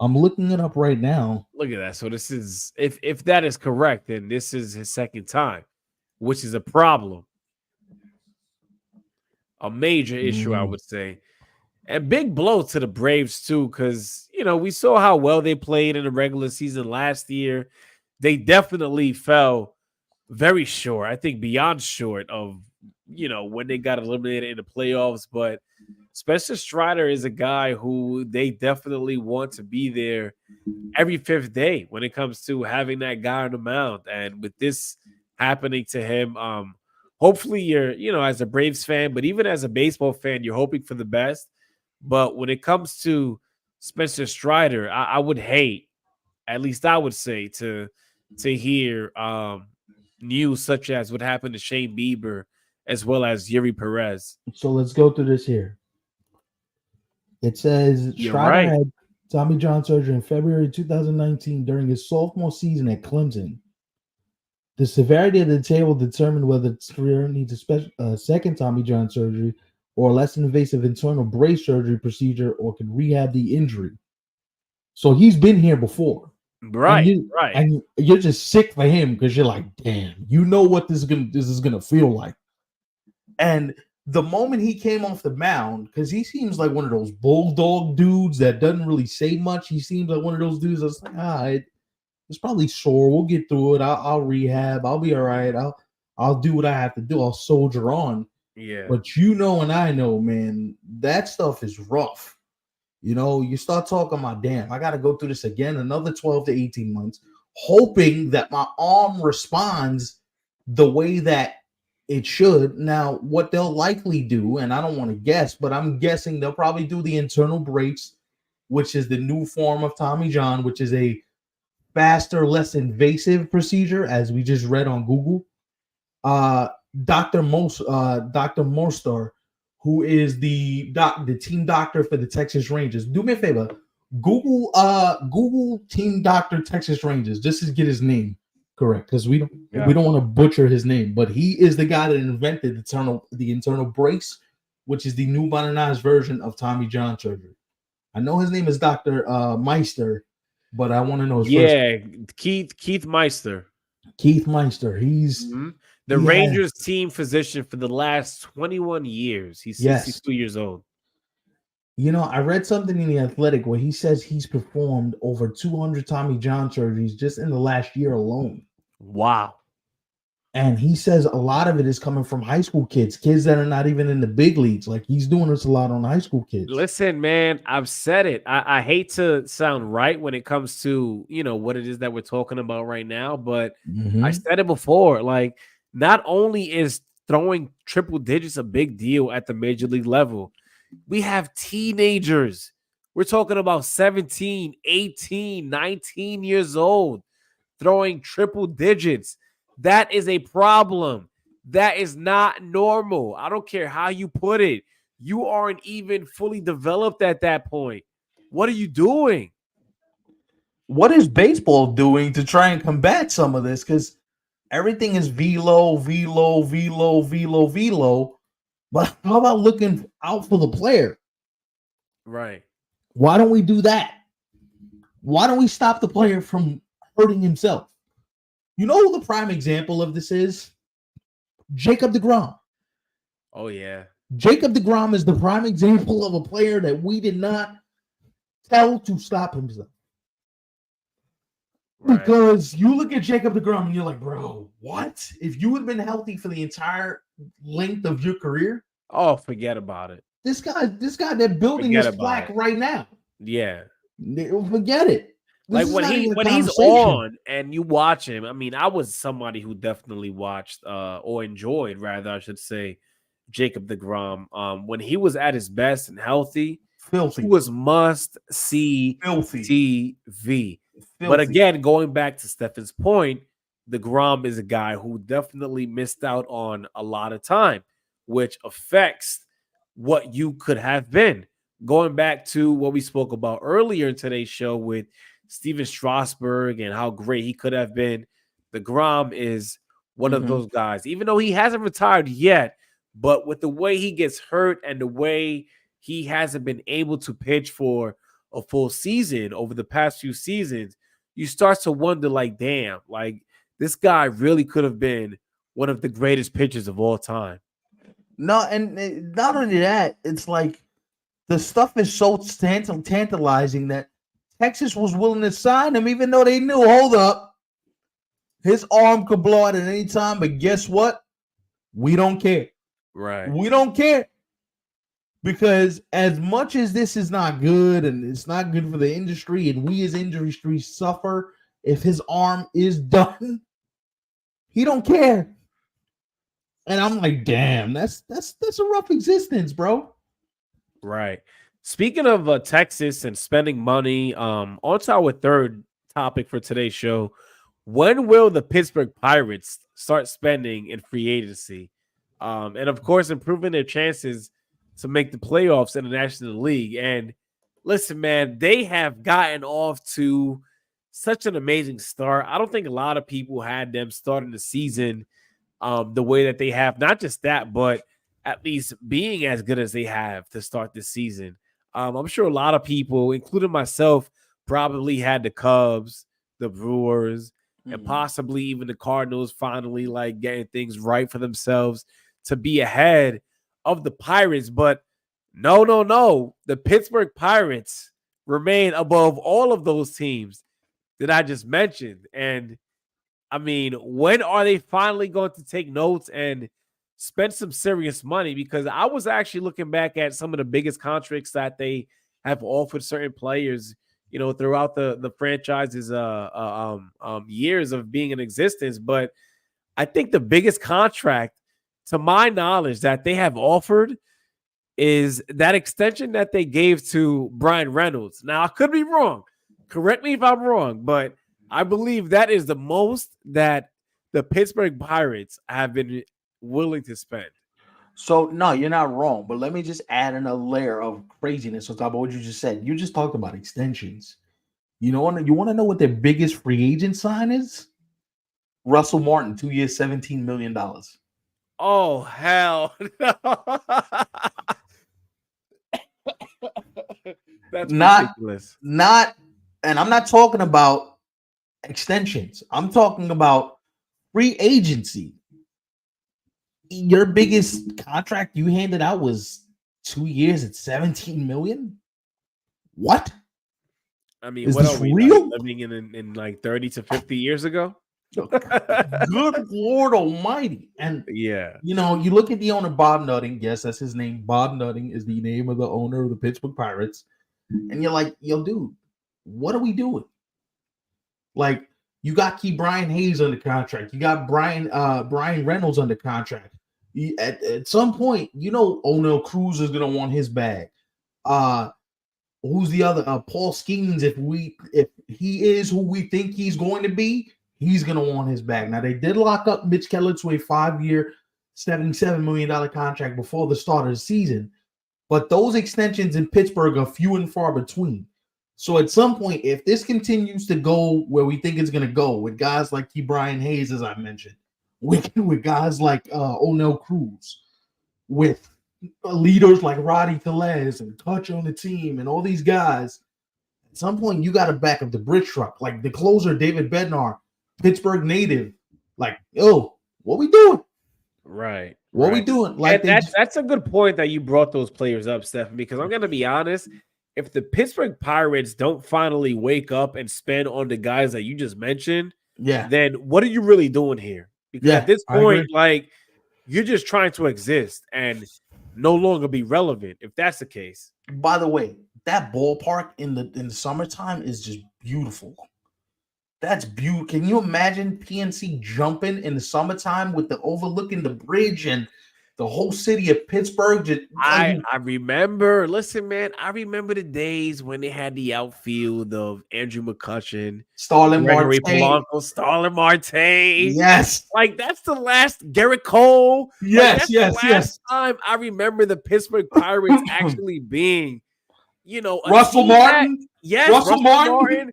I'm looking it up right now. Look at that. So this is, if that is correct, then this is his 2nd time, which is a problem. A major issue, I would say. And big blow to the Braves, too, because, you know, we saw how well they played in the regular season last year. They definitely fell very short. I think beyond short of, you know, when they got eliminated in the playoffs. But Spencer Strider is a guy who they definitely want to be there every 5th day when it comes to having that guy on the mound. And with this happening to him, hopefully you're, you know, as a Braves fan, but even as a baseball fan, you're hoping for the best. But when it comes to Spencer Strider, I would hate, at least I would say, to hear news such as what happened to Shane Bieber as well as Yuri Perez. So let's go through this here. It says Strider had Tommy John surgery in February 2019 during his sophomore season at Clemson. The severity of the table determined whether Strider needs a second Tommy John surgery or a less invasive internal brace surgery procedure, or can rehab the injury. So he's been here before. Right, and you're just sick for him because you're like, damn, you know what this is gonna feel like. And the moment he came off the mound, because he seems like one of those bulldog dudes that doesn't really say much. He seems like one of those dudes that's like, it's probably sore. We'll get through it. I'll rehab. I'll be all right. I'll do what I have to do. I'll soldier on. Yeah. But you know, and I know, man, that stuff is rough. You know, you start talking about, damn, I got to go through this again, another 12 to 18 months, hoping that my arm responds the way that it should. Now, what they'll likely do, and I don't want to guess, but I'm guessing they'll probably do the internal brace, which is the new form of Tommy John, which is a faster, less invasive procedure, as we just read on Google. Dr. Mostar, who is the team doctor for the Texas Rangers. Do me a favor, Google team doctor Texas Rangers, just to get his name correct, because we don't want to butcher his name, but he is the guy that invented the internal brace, which is the new modernized version of Tommy John surgery. I know his name is Dr. Meister, but I want to know his first. Keith Meister. Keith Meister. He's the Rangers team physician for the last 21 years. He's 62 years old. You know, I read something in The Athletic where he says he's performed over 200 Tommy John surgeries just in the last year alone. Wow. And he says a lot of it is coming from high school kids that are not even in the big leagues. Like, he's doing this a lot on high school kids. Listen, man, I've said it. I hate to sound right when it comes to, you know, what it is that we're talking about right now, but I said it before. Like, not only is throwing triple digits a big deal at the major league level, we have teenagers. We're talking about 17, 18, 19 years old throwing triple digits. That is a problem. That is not normal. I don't care how you put it. You aren't even fully developed at that point. What are you doing? What is baseball doing to try and combat some of this? Because everything is velo. But how about looking out for the player? Right. Why don't we do that? Why don't we stop the player from hurting himself? You know who the prime example of this is? Jacob deGrom. Oh, yeah. Jacob deGrom is the prime example of a player that we did not tell to stop himself. Right. Because you look at Jacob deGrom and you're like, bro, what? If you had been healthy for the entire length of your career? Oh, forget about it. This guy, they're building this plaque right now. Yeah. Forget it. Like when he's on and you watch him, I mean, I was somebody who definitely watched or enjoyed, rather, I should say, Jacob deGrom. When he was at his best and healthy, he was must-see TV. But again, going back to Stefan's point, deGrom is a guy who definitely missed out on a lot of time, which affects what you could have been. Going back to what we spoke about earlier in today's show with Steven Strasburg and how great he could have been, deGrom is one of those guys, even though he hasn't retired yet, but with the way he gets hurt and the way he hasn't been able to pitch for a full season over the past few seasons, you start to wonder, like, damn, like this guy really could have been one of the greatest pitchers of all time. No, and not only that, it's like the stuff is so tantalizing that Texas was willing to sign him, even though they knew, hold up, his arm could blow out at any time. But guess what? We don't care. Right. We don't care. Because as much as this is not good and it's not good for the industry, and we as industry suffer if his arm is done, he don't care. And I'm like, damn, that's a rough existence, bro. Right. Speaking of Texas and spending money, on to our third topic for today's show. When will the Pittsburgh Pirates start spending in free agency? And of course, improving their chances to make the playoffs in the National League. And listen, man, they have gotten off to such an amazing start. I don't think a lot of people had them starting the season the way that they have. Not just that, but at least being as good as they have to start this season. I'm sure a lot of people, including myself, probably had the Cubs, the Brewers, and possibly even the Cardinals finally like getting things right for themselves to be ahead of the Pirates, but no. The Pittsburgh Pirates remain above all of those teams that I just mentioned. And I mean, when are they finally going to take notes and spend some serious money? Because I was actually looking back at some of the biggest contracts that they have offered certain players, throughout the franchise's years of being in existence. But I think the biggest contract, to my knowledge, that they have offered is that extension that they gave to Brian Reynolds. Now, I could be wrong. Correct me if I'm wrong, but I believe that is the most that the Pittsburgh Pirates have been willing to spend. So, no, you're not wrong. But let me just add in a layer of craziness on top of what you just said. You just talked about extensions. You want to know what their biggest free agent sign is? Russell Martin, 2 years, $17 million. Oh, hell no. That's ridiculous. And I'm not talking about extensions. I'm talking about free agency. Your biggest contract you handed out was 2 years at $17 million. What? I mean, what are we real? Like, living in like 30 to 50 years ago? Good Lord Almighty! And yeah, you look at the owner, Bob Nutting. Yes, that's his name. Bob Nutting is the name of the owner of the Pittsburgh Pirates. And you're like, yo, dude, what are we doing? Like, you got Brian Hayes under contract. You got Brian Reynolds under contract. At some point, O'Neal Cruz is gonna want his bag. Who's the other? Paul Skeens. If he is who we think he's going to be, he's gonna want his bag. Now, they did lock up Mitch Keller to a 5-year, $77 million contract before the start of the season, but those extensions in Pittsburgh are few and far between. So at some point, if this continues to go where we think it's going to go, with guys like Brian Hayes, as I mentioned, with guys like O'Neal Cruz, with leaders like Roddy Tellez and Touch on the team and all these guys, at some point you got to back up the bridge truck. Like the closer, David Bednar, Pittsburgh native. Like, yo, what we doing? Right. What we doing? Like that's a good point that you brought those players up, Stephen, because I'm going to be honest. If the Pittsburgh Pirates don't finally wake up and spend on the guys that you just mentioned, then what are you really doing here? Because at this point, like, you're just trying to exist and no longer be relevant, if that's the case. By the way, that ballpark in the summertime is just beautiful. That's beautiful. Can you imagine PNC jumping in the summertime with the overlooking the bridge and the whole city of Pittsburgh? I remember. Listen, man, I remember the days when they had the outfield of Andrew McCutchen, Starling Marte, Polanco, Starling Marte. Yes, like that's the last Garrett Cole. Yes, yes. Time I remember the Pittsburgh Pirates actually being, Russell Martin. Yes, Russell Martin.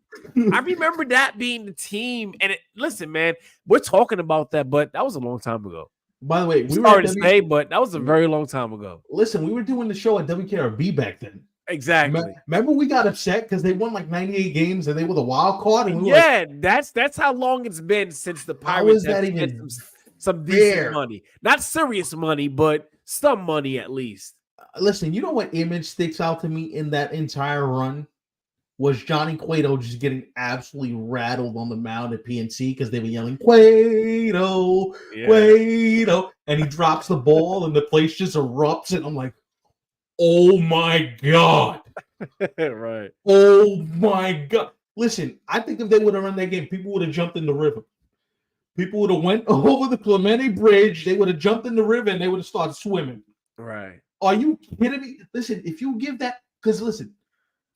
I remember that being the team. And listen, man, we're talking about that, but that was a long time ago. By the way, we were to say, but that was a very long time ago. Listen, we were doing the show at WKRB back then. Exactly. Remember we got upset because they won like 98 games and they were the wild card. And that's how long it's been since the Pirates have spent some decent money. Not serious money, but some money at least. Listen, you know what image sticks out to me in that entire run? Was Johnny Cueto just getting absolutely rattled on the mound at PNC because they were yelling, Cueto, Cueto, and he drops the ball and the place just erupts, and I'm like, oh my God. Right. Oh my God. Listen, I think if they would have run that game, people would have jumped in the river. People would have went over the Clemente Bridge, they would have jumped in the river, and they would have started swimming. Right. Are you kidding me? Listen, if you give that, because listen,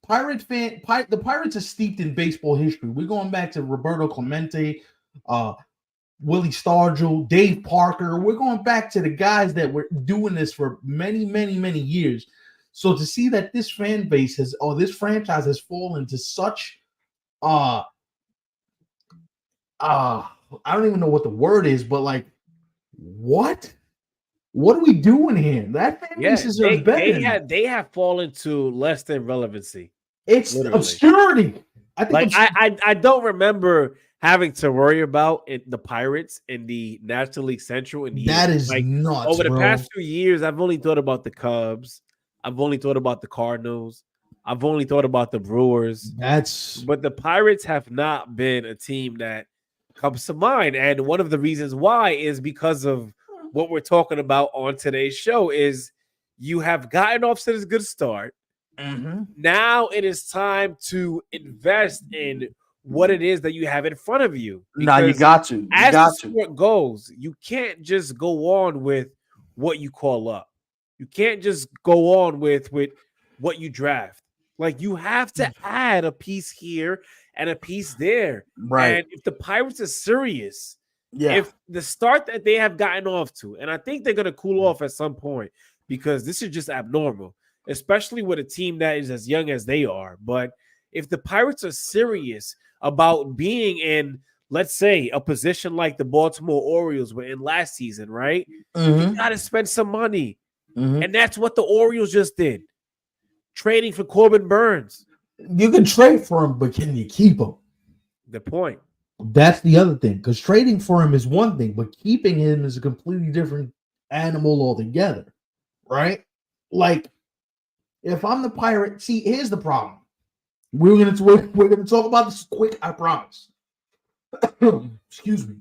the Pirates are steeped in baseball history. We're going back to Roberto Clemente, Willie Stargell, Dave Parker. We're going back to the guys that were doing this for many, many, many years. So to see that this fan base this franchise has fallen to such I don't even know what the word is, but like, what? What are we doing here? That fan base is better. They have fallen to less than relevancy. It's literally obscurity. I don't remember having to worry about the Pirates in the National League Central in That years. is Like nuts, over the bro. past few years, I've only thought about the Cubs. I've only thought about the Cardinals. I've only thought about the Brewers. But the Pirates have not been a team that comes to mind. And one of the reasons why is because of what we're talking about on today's show is you have gotten off to this good start. Now it is time to invest in what it is that you have in front of you. Now you got to. As the sport goes, you can't just go on with what you call up. You can't just go on with what you draft. Like you have to add a piece here and a piece there. Right. And if the Pirates are serious, Yeah. if the start that they have gotten off to, and I think they're going to cool off at some point because this is just abnormal, especially with a team that is as young as they are. But if the Pirates are serious about being in, let's say, a position like the Baltimore Orioles were in last season, right? You got to spend some money. And that's what the Orioles just did. Trading for Corbin Burns. You can trade for him, but can you keep him? The point. That's the other thing. Because trading for him is one thing, but keeping him is a completely different animal altogether. Right? Like, if I'm the Pirate, see, here's the problem. We're gonna talk about this quick, I promise. Excuse me.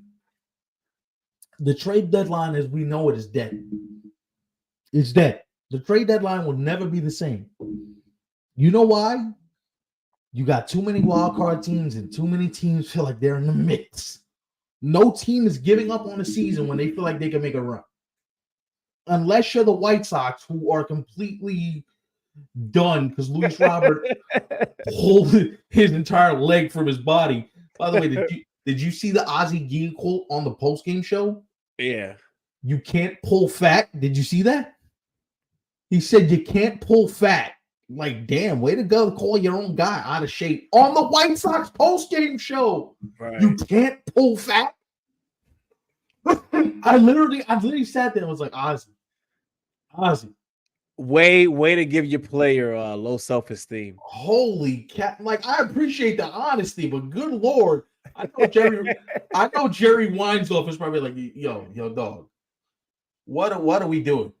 The trade deadline, as we know it, is dead. It's dead. The trade deadline will never be the same. You know why? You got too many wild card teams, and too many teams feel like they're in the mix. No team is giving up on the season when they feel like they can make a run. Unless you're the White Sox, who are completely done because Luis Robert pulled his entire leg from his body. By the way, did you see the Ozzie Guillen quote on the post-game show? Yeah. You can't pull fat. Did you see that? He said you can't pull fat. Like, damn, way to go. Call your own guy out of shape on the White Sox post-game show. Right. You can't pull fat. I literally sat there and was like, Ozzie. Way to give your player low self-esteem. Holy cat! Like, I appreciate the honesty, but good Lord, I know Jerry Weinzoff is probably like, yo, dog. What are we doing?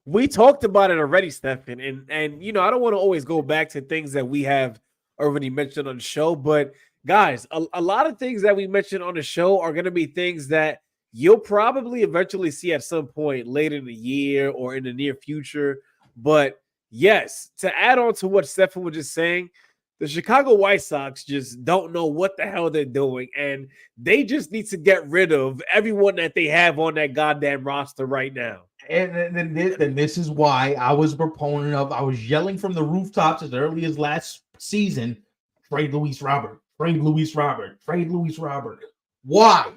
We talked about it already, Stefan, and you know, I don't want to always go back to things that we have already mentioned on the show, but guys, a lot of things that we mentioned on the show are going to be things that you'll probably eventually see at some point later in the year or in the near future. But yes, to add on to what Stefan was just saying, the Chicago White Sox just don't know what the hell they're doing, and they just need to get rid of everyone that they have on that goddamn roster right now. And this is why I was a proponent of, I was yelling from the rooftops as early as last season, trade Luis Robert. Why?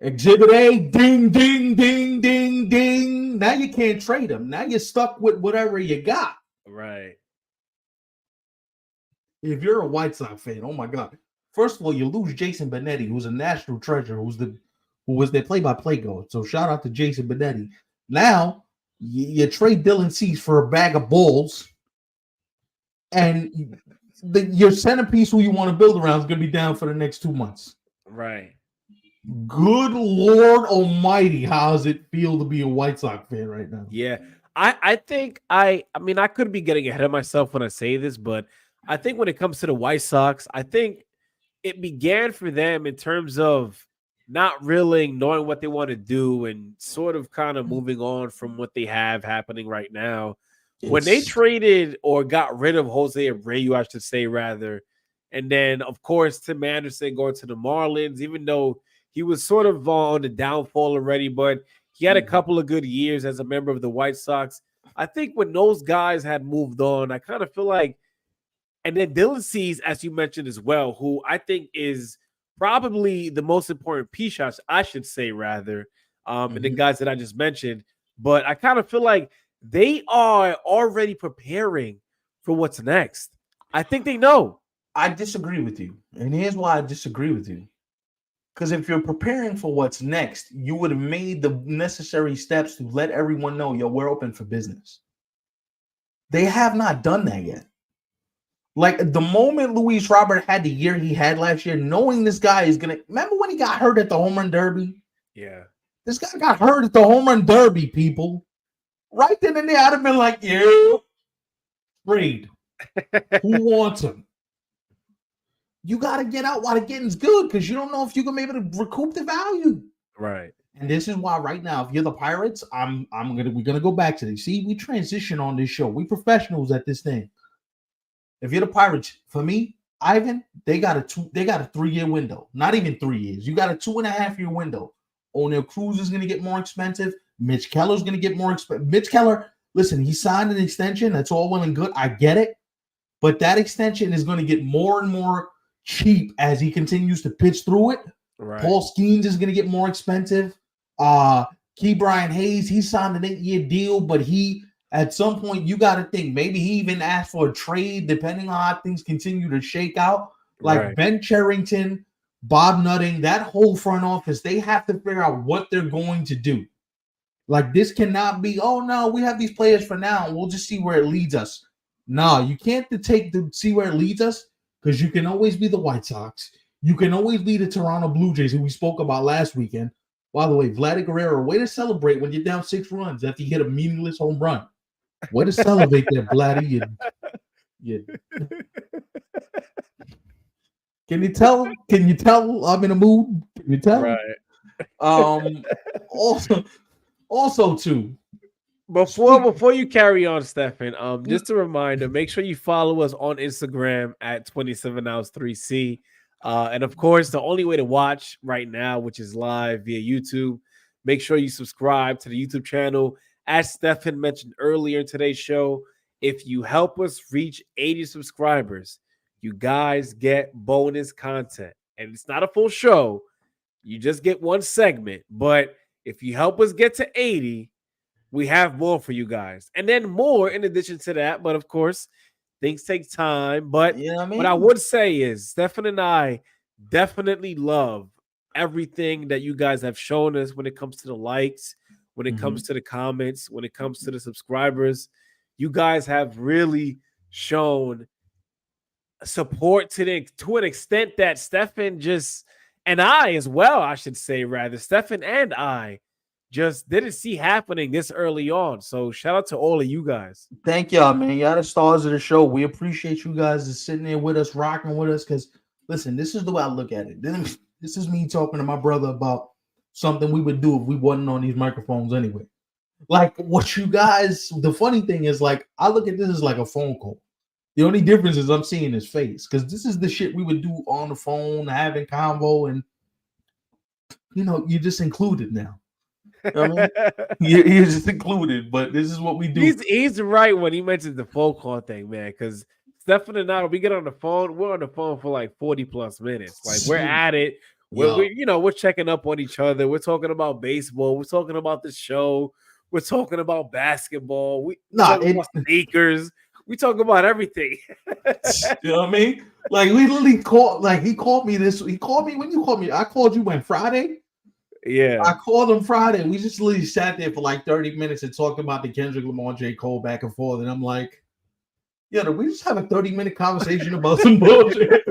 Exhibit A, ding, ding, ding, ding, ding. Now you can't trade him. Now you're stuck with whatever you got. Right. If you're a White Sox fan, oh my God. First of all, you lose Jason Benetti, who's a national treasure, who was their play-by-play guy. So shout out to Jason Benetti. Now you trade Dylan Cease for a bag of balls, and your centerpiece who you want to build around is going to be down for the next 2 months. Right. Good Lord Almighty, how does it feel to be a White Sox fan right now? Yeah, I think I mean I could be getting ahead of myself when I say this, but I think when it comes to the White Sox, I think it began for them in terms of not really knowing what they want to do and sort of kind of moving on from what they have happening right now. When they traded or got rid of Jose Abreu, I should say rather, and then of course Tim Anderson going to the Marlins, even though he was sort of on the downfall already, but he had a couple of good years as a member of the White Sox. I think when those guys had moved on, I kind of feel like, and then Dylan Cease, as you mentioned as well, who I think is probably the most important piece, I should say rather, and the guys that I just mentioned. But I kind of feel like they are already preparing for what's next. I think they know. I disagree with you. And here's why I disagree with you. Because if you're preparing for what's next, you would have made the necessary steps to let everyone know, yo, we're open for business. They have not done that yet. Like the moment Luis Robert had the year he had last year, knowing this guy is gonna remember when he got hurt at the home run derby? Yeah. This guy got hurt at the home run derby, people. Right then and there, I'd have been like, yeah, trade. Who wants him? You got to get out while the getting's good because you don't know if you're gonna be able to recoup the value. Right. And this is why right now, if you're the Pirates, we're gonna go back to this. See, we transition on this show. We professionals at this thing. If you're the Pirates, for me, Ivan, they got a 3-year window. Not even 3 years. You got a 2.5-year window. O'Neal Cruz is gonna get more expensive. Mitch Keller's gonna get more expensive. Mitch Keller, listen, he signed an extension. That's all well and good. I get it. But that extension is going to get more and more cheap as he continues to pitch through it. Right. Paul Skeens is going to get more expensive. Key Brian Hayes, he signed an 8-year deal, but he at some point you got to think maybe he even asked for a trade depending on how things continue to shake out. Like Right. Ben Cherington, Bob Nutting, that whole front office, they have to figure out what they're going to do. Like this cannot be, oh no, we have these players for now, and we'll just see where it leads us. No, you can't see where it leads us because you can always be the White Sox. You can always be the Toronto Blue Jays, who we spoke about last weekend. By the way, Vladdy Guerrero, way to celebrate when you're down 6 runs after you hit a meaningless home run. Way to celebrate there, Vladdy. Can you tell? Can you tell I'm in a mood? Can you tell? Right. Also too. Before you carry on, Stefan, just a reminder, make sure you follow us on Instagram at 27outs3C. And of course, the only way to watch right now, which is live via YouTube, make sure you subscribe to the YouTube channel. As Stefan mentioned earlier in today's show, if you help us reach 80 subscribers, you guys get bonus content. And it's not a full show. You just get one segment. But if you help us get to 80, we have more for you guys. And then more in addition to that. But of course, things take time. But You know what I mean? what I would say is Stefan and I definitely love everything that you guys have shown us when it comes to the likes, when it comes to the comments, when it comes to the subscribers. You guys have really shown support to an extent that Stefan just, and I as well, I should say, rather, Stefan and I just didn't see happening this early on. So shout out to all of you guys. Thank y'all, man. Y'all the stars of the show. We appreciate you guys just sitting there with us, rocking with us. Because listen, this is the way I look at it. This is me talking to my brother about something we would do if we wasn't on these microphones anyway. Like what you guys, the funny thing is, like, I look at this as like a phone call. The only difference is I'm seeing his face because this is the shit we would do on the phone, having convo, and you're just included now. You know what I mean? You're just included, but this is what we do. He's right when he mentions the phone call thing, man. Because Stefan and I, we get on the phone. We're on the phone for like 40 plus minutes. Like we're at it. We're checking up on each other. We're talking about baseball. We're talking about the show. We're talking about basketball. We're talking about sneakers. We talk about everything. You know what I mean? Like we literally called. Like he called me when you called me. I called you when Friday. Yeah, I called him Friday. We just literally sat there for like 30 minutes and talked about the Kendrick Lamar, J. Cole back and forth. And I'm like, did we just have a 30-minute conversation about some bullshit?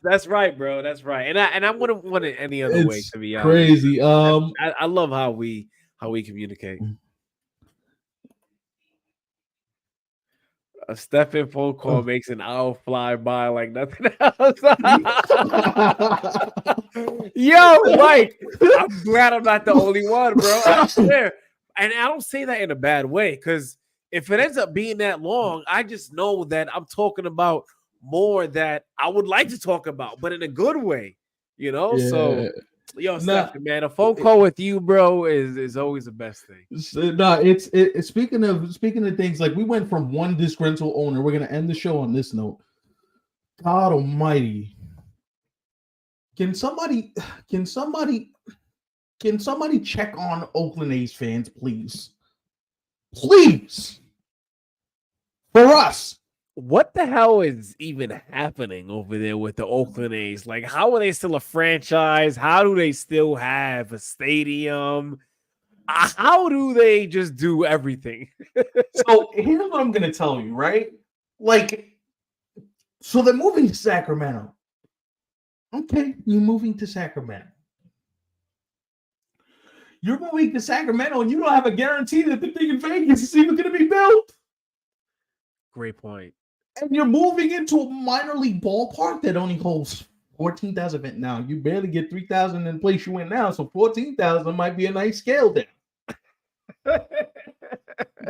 That's right, bro. That's right. And I wouldn't want it any other way, to be honest. Crazy. I love how we communicate. A Stefan phone call makes an hour fly by like nothing else. Yo, Mike, I'm glad I'm not the only one, bro. I swear. And I don't say that in a bad way, because if it ends up being that long, I just know that I'm talking about more that I would like to talk about, but in a good way, Yeah. So, Stefan, man, a phone call with you, bro, is always the best thing. It's speaking of things, like we went from one disc rental owner. We're gonna end the show on this note. God Almighty, can somebody check on Oakland A's fans, please? Please, for us. What the hell is even happening over there with the Oakland A's? Like, how are they still a franchise? How do they still have a stadium? How do they just do everything? So here's what I'm gonna tell you, right? Like, so they're moving to Sacramento. Okay, you're moving to Sacramento. You're moving to Sacramento, and you don't have a guarantee that the thing in Vegas is even going to be built. Great point. And you're moving into a minor league ballpark that only holds 14,000 event now. You barely get 3,000 in the place you in now, so 14,000 might be a nice scale down.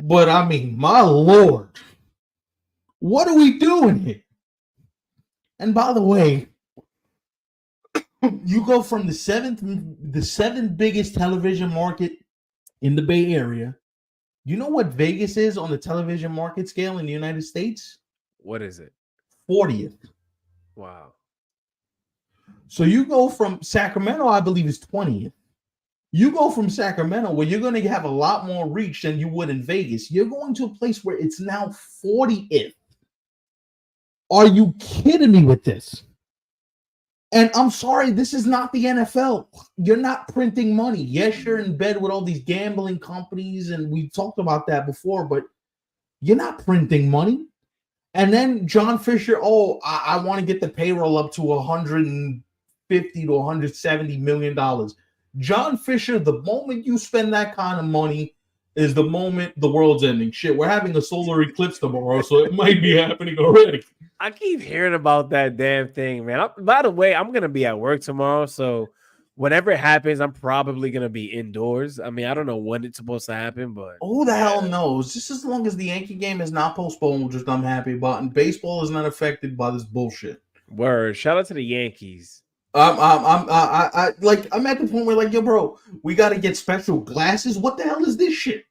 But I mean, my lord, what are we doing here? And by the way, you go from the seventh biggest television market in the Bay Area. You know what Vegas is on the television market scale in the United States? What is it? 40th. Wow. So you go from Sacramento, I believe, is 20th. You go from Sacramento, where you're going to have a lot more reach than you would in Vegas. You're going to a place where it's now 40th. Are you kidding me with this? And I'm sorry, this is not the NFL. You're not printing money. Yes, you're in bed with all these gambling companies, and we talked about that before, but you're not printing money. And then John Fisher, I want to get the payroll up to $150 to $170 million. John Fisher, the moment you spend that kind of money is the moment the world's ending. Shit, we're having a solar eclipse tomorrow, so it might be happening already. I keep hearing about that damn thing, man. By the way, I'm going to be at work tomorrow, so whenever it happens, I'm probably going to be indoors. I mean, I don't know when it's supposed to happen, but... Who the hell knows? Just as long as the Yankee game is not postponed, which I'm happy about, and baseball is not affected by this bullshit. Word. Shout out to the Yankees. I'm at the point where, like, yo, bro, we got to get special glasses. What the hell is this shit?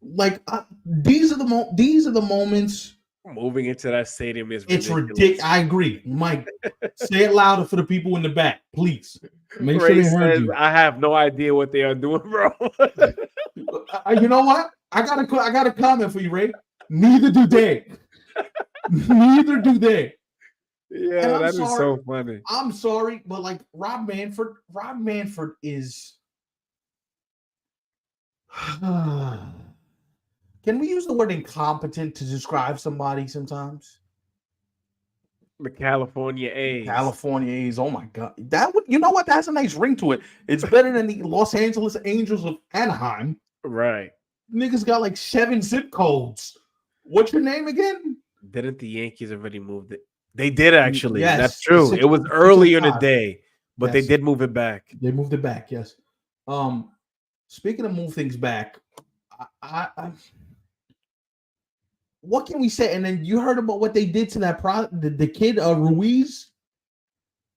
Like, these are the moments. Moving into that stadium is ridiculous. It's ridiculous. I agree. Mike, say it louder for the people in the back, please. Make Ray sure they heard you. I have no idea what they are doing, bro. You know what? I got a comment for you, Ray. Neither do they. Neither do they. Yeah, that is so funny. I'm sorry, but like Rob Manfred is. Can we use the word incompetent to describe somebody sometimes? The California A's. California A's. Oh my God. You know what? That's a nice ring to it. It's better than the Los Angeles Angels of Anaheim. Right. Niggas got like 7 zip codes. What's your name again? Didn't the Yankees already move it? They did actually. Yes. That's true. It was earlier in the day, but they did move it back. They moved it back, yes. Speaking of move things back, I what can we say? And then you heard about what they did to that the kid Ruiz.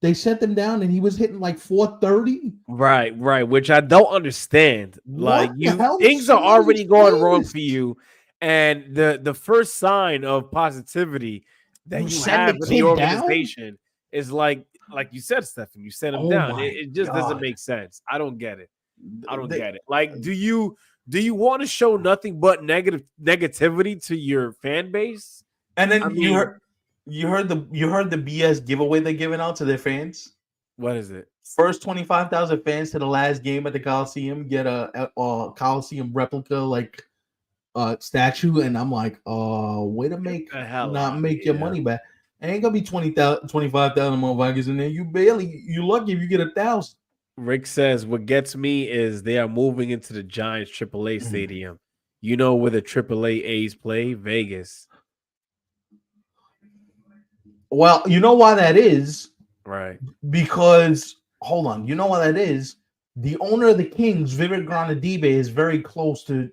They sent him down, and he was hitting like 430. Right. Which I don't understand. Like things are already going wrong for you, and the first sign of positivity that you have in the organization is like you said, Stephen. You sent him down. It just doesn't make sense. I don't get it. Get it. Like, do you want to show nothing but negativity to your fan base? And then you heard the BS giveaway they're giving out to their fans. What is it? First 25,000 fans to the last game at the Coliseum get a Coliseum replica statue, and I'm like, way to make your money back. Ain't gonna be 25,000 motherfuckers in there. You lucky if you get 1,000. Rick says, what gets me is they are moving into the Giants AAA stadium. You know where the AAA A's play? Vegas. Well, you know why that is? Right. Because, hold on. You know why that is? The owner of the Kings, Vivek Ranadive, is very close to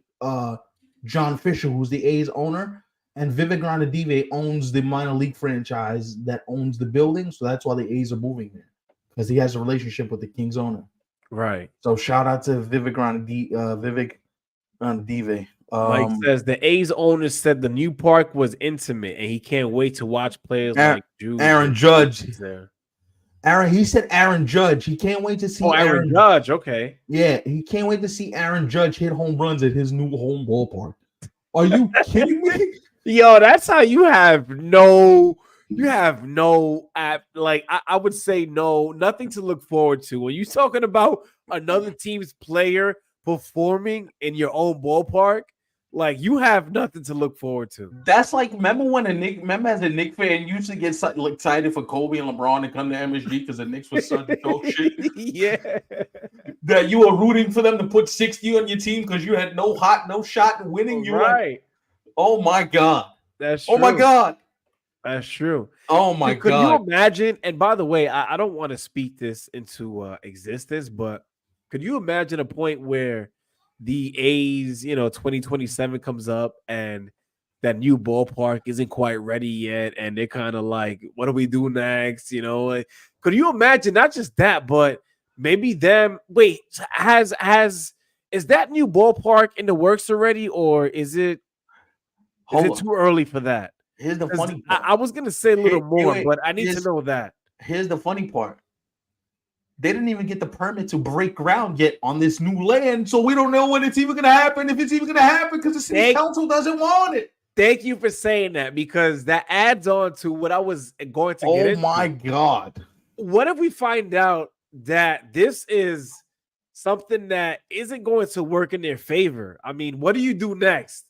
John Fisher, who's the A's owner. And Vivek Ranadive owns the minor league franchise that owns the building. So that's why the A's are moving there. Because he has a relationship with the Kings owner. Right. So shout out to Vivek Ranadive. Mike says the A's owner said the new park was intimate and he can't wait to watch players like Aaron Judge. He said Aaron Judge. He can't wait to see Aaron Judge. Okay. Yeah, he can't wait to see Aaron Judge hit home runs at his new home ballpark. Are you kidding me? Yo, that's how you have no I would say nothing to look forward to when you're talking about another team's player performing in your own ballpark, like you have nothing to look forward to. That's like remember as a Knicks fan, you used to get excited for Kobe and LeBron to come to MSG because the Knicks was such dog shit. Yeah. That you were rooting for them to put 60 on your team because you had no shot in winning. You right. Oh my God. That's true. Oh my God. That's true. Oh my Could God. you imagine? And by the way, I don't want to speak this into existence, but could you imagine a point where the A's, 2027 comes up and that new ballpark isn't quite ready yet, and they're kind of like, what do we do next? Could you imagine not just that, but maybe them? Wait, is that new ballpark in the works already, or is it too early for that? Here's the funny part. I was gonna say a little more, but I need to know that. Here's the funny part. They didn't even get the permit to break ground yet on this new land, so we don't know when it's even going to happen, if it's even going to happen, because the city council doesn't want it. Thank you for saying that, because that adds on to what I was going to get into. Oh my God. What if we find out that this is something that isn't going to work in their favor? I mean, what do you do next?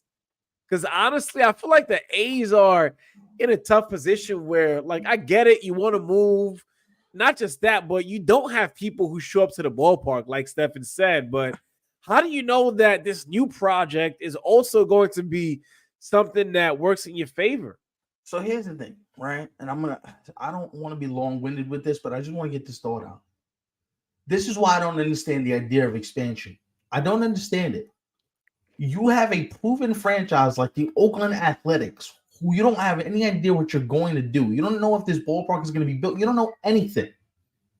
Because honestly, I feel like the A's are in a tough position where, like, I get it, you want to move. Not just that, but you don't have people who show up to the ballpark, like Stephen said. But how do you know that this new project is also going to be something that works in your favor? So here's the thing, right? And I don't want to be long-winded with this, but I just want to get this thought out. This is why I don't understand the idea of expansion. I don't understand it. You have a proven franchise like the Oakland Athletics, who you don't have any idea what you're going to do. You don't know if this ballpark is going to be built. You don't know anything.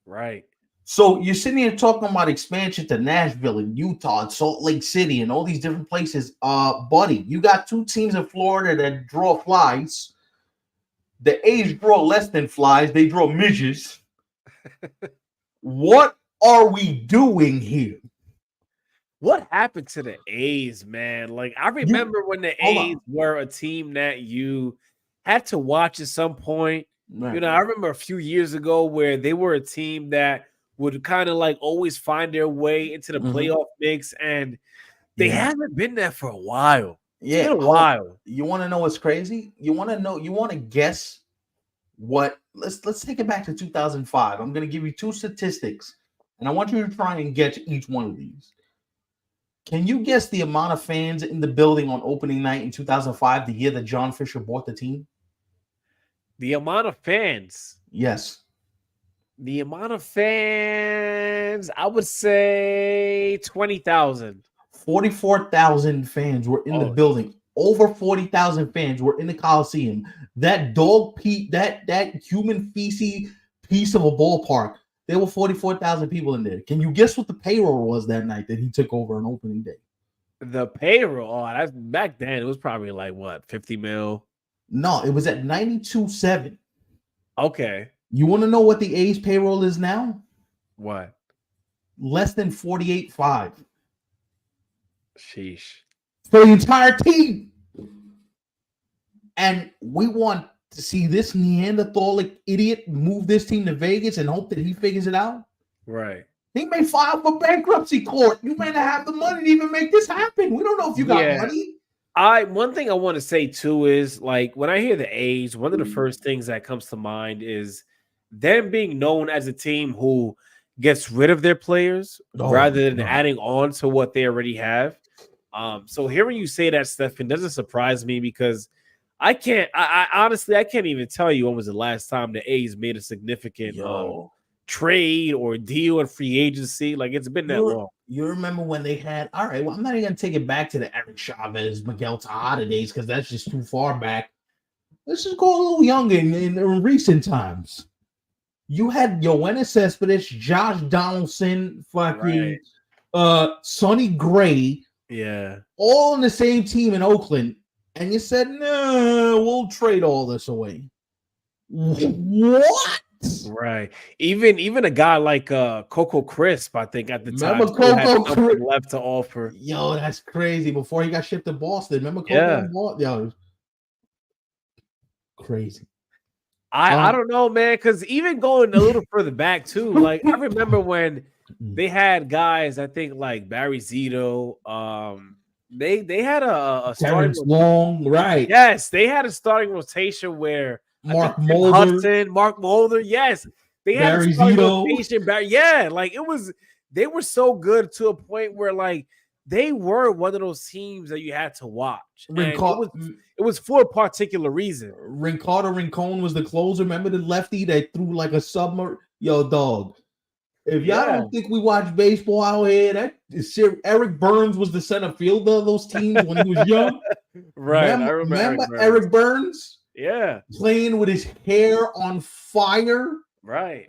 Right. So you're sitting here talking about expansion to Nashville and Utah and Salt Lake City and all these different places. Buddy, you got two teams in Florida that draw flies. The A's draw less than flies. They draw midges. What are we doing here? What happened to the A's, man? Like, I remember when the A's were a team that you had to watch at some point. Right. I remember a few years ago where they were a team that would kind of like always find their way into the playoff mix, and they haven't been there for a while. It's been a while. You want to know what's crazy? You want to guess what? Let's take it back to 2005. I'm going to give you two statistics, and I want you to try and guess each one of these. Can you guess the amount of fans in the building on opening night in 2005, the year that John Fisher bought the team? The amount of fans? Yes. The amount of fans, I would say 20,000. 44,000 fans were in the building. Over 40,000 fans were in the Coliseum. That that human feces piece of a ballpark. There were 44,000 people in there. Can you guess what the payroll was that night that he took over on opening day? The payroll? That's back then. It was probably like what, 50 mil? No, it was at 92.7. Okay. You want to know what the A's payroll is now? What? Less than 48.5. Sheesh. For the entire team. And we want to see this Neanderthalic idiot move this team to Vegas and hope that he figures it out. Right. He may file for bankruptcy court. You may not have the money to even make this happen. We don't know if you got money. One thing I want to say too is, like, when I hear the A's, one of the first things that comes to mind is them being known as a team who gets rid of their players rather than adding on to what they already have. So hearing you say that, Stephen, doesn't surprise me, because I honestly can't even tell you when was the last time the A's made a significant trade or deal in free agency. Like, it's been that long. You remember when they had, all right, well, I'm not even going to take it back to the Eric Chavez, Miguel Tejada days, because that's just too far back. Let's just go a little younger in recent times. You had Yoenis Cespedes, Josh Donaldson, fucking Sonny Gray. Yeah. All on the same team in Oakland. And you said, no, we'll trade all this away. What? Right. Even a guy like Coco Crisp, I think at the time, Coco Crisp left to offer. Yo, that's crazy. Before he got shipped to Boston, remember Coco? Yo, crazy. I don't know, man, because even going a little further back too, like I remember when they had guys, I think, like Barry Zito. They had a starting Terrence Long, right? Yes, they had a starting rotation where Mark Tim Mulder, Hudson, Mark Mulder. Yes, they had Barry a starting Zito. rotation. Yeah, like it was. They were so good to a point where like they were one of those teams that you had to watch, and it was for a particular reason. Ricardo Rincon was the closer. Remember the lefty that threw like a submarine? Yo, dog. If y'all don't think we watch baseball out here, Eric Burns was the center fielder of those teams when he was young. Right. Remember Eric Burns? Yeah. Playing with his hair on fire. Right.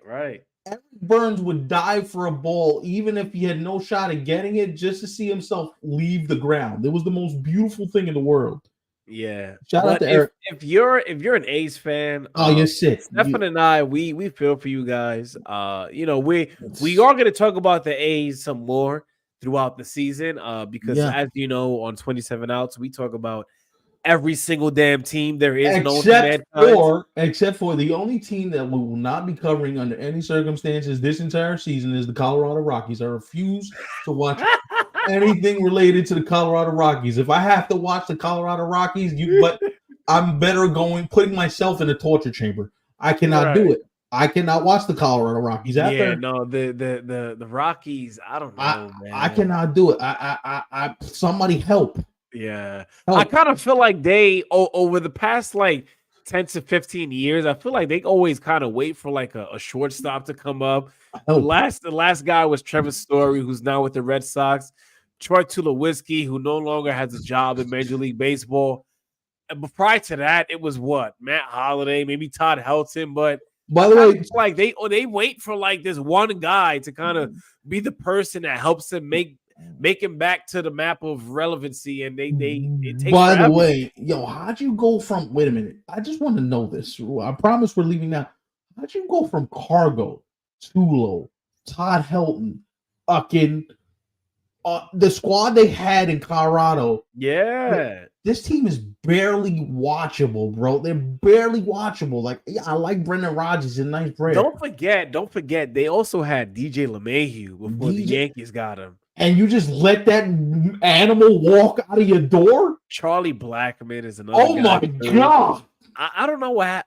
Eric Burns would dive for a ball even if he had no shot at getting it just to see himself leave the ground. It was the most beautiful thing in the world. Yeah. Shout out to Eric. If you're an A's fan, you're sick. Stefan and I, we feel for you guys. We are going to talk about the A's some more throughout the season. Because as you know, on 27 Outs, we talk about every single damn team there is, except for the only team that we will not be covering under any circumstances this entire season is the Colorado Rockies. I refuse to watch anything related to the Colorado Rockies. If I have to watch the Colorado Rockies, but I'm better putting myself in a torture chamber. I cannot do it. I cannot watch the Colorado Rockies. The Rockies. I don't know, man. I cannot do it. I somebody help. Yeah, I kind of feel like they over the past like 10 to 15 years, I feel like they always kind of wait for like a shortstop to come up. The last guy was Trevor Story, who's now with the Red Sox. Troy Tulowitzki, who no longer has a job in Major League Baseball. But prior to that, it was Matt Holliday, maybe Todd Helton. But by the way, like they wait for like this one guy to kind of be the person that helps them make him back to the map of relevancy, and they take. By the way, how'd you go from? Wait a minute, I just want to know this. I promise we're leaving now. How'd you go from Cargo, Tulo, Todd Helton, fucking the squad they had in Colorado? Yeah, this team is barely watchable, bro. They're barely watchable. Like, I like Brendan Rodgers, he's a nice player. Don't forget, they also had DJ LeMahieu before the Yankees got him. And you just let that animal walk out of your door? Charlie Blackmon is another. Oh my God! I don't know what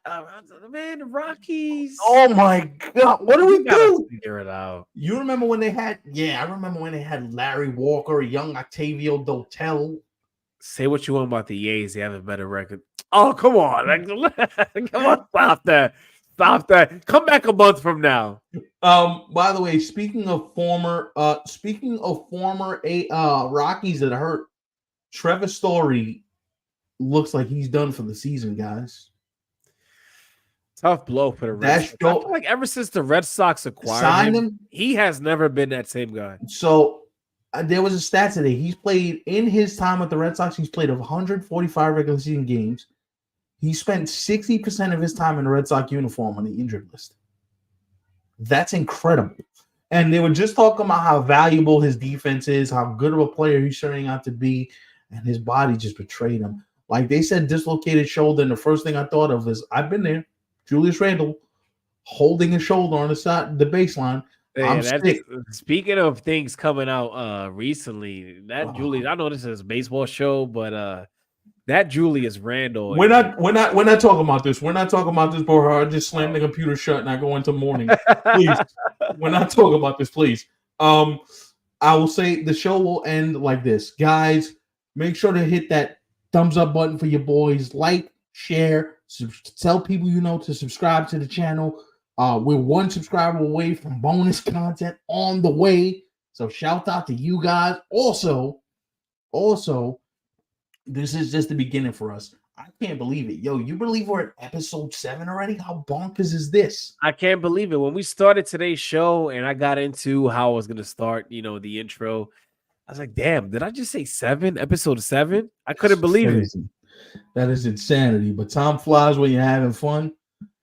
man. The Rockies. Oh my God! What do we do? Figure it out. You remember when they had? Yeah, I remember when they had Larry Walker, young Octavio Dotel. Say what you want about the A's, they have a better record. Oh, come on! Come on, stop that! Stop that! Come back a month from now. By the way, speaking of former Rockies that hurt, Trevor Story looks like he's done for the season, guys. Tough blow for the Red Sox. I feel like ever since the Red Sox acquired him, he has never been that same guy. So there was a stat today. He's played in his time with the Red Sox. He's played 145 regular season games. He spent 60% of his time in the Red Sox uniform on the injured list. That's incredible. And they were just talking about how valuable his defense is, how good of a player he's turning out to be, and his body just betrayed him. Like they said, dislocated shoulder, and the first thing I thought of is, I've been there. Julius Randle holding his shoulder on the baseline. Speaking of things coming out recently, Julius, I know this is a baseball show, but that Julius Randle. We're not talking about this. We're not talking about this, bro. I just slam the computer shut and I go into mourning. Please. We're not talking about this, please. I will say the show will end like this. Guys, make sure to hit that thumbs up button for your boys. Like, share, tell people you know to subscribe to the channel. We're one subscriber away from bonus content on the way. So shout out to you guys. Also, this is just the beginning for us. I can't believe it. Yo, you believe we're at episode 7 already? How bonkers is this? I can't believe it. When we started today's show and I got into how I was going to start, the intro, I was like, damn, did I just say 7? Episode 7? I couldn't believe it. That is insanity. But time flies when you're having fun.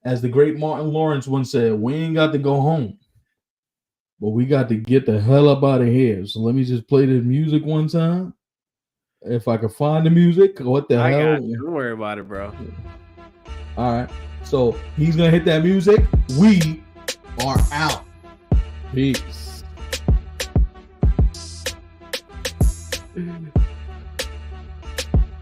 As the great Martin Lawrence once said, we ain't got to go home, but we got to get the hell up out of here. So let me just play this music one time. If I can find the music, what the hell? Don't worry about it, bro. All right. So he's going to hit that music. We are out. Peace. Mm.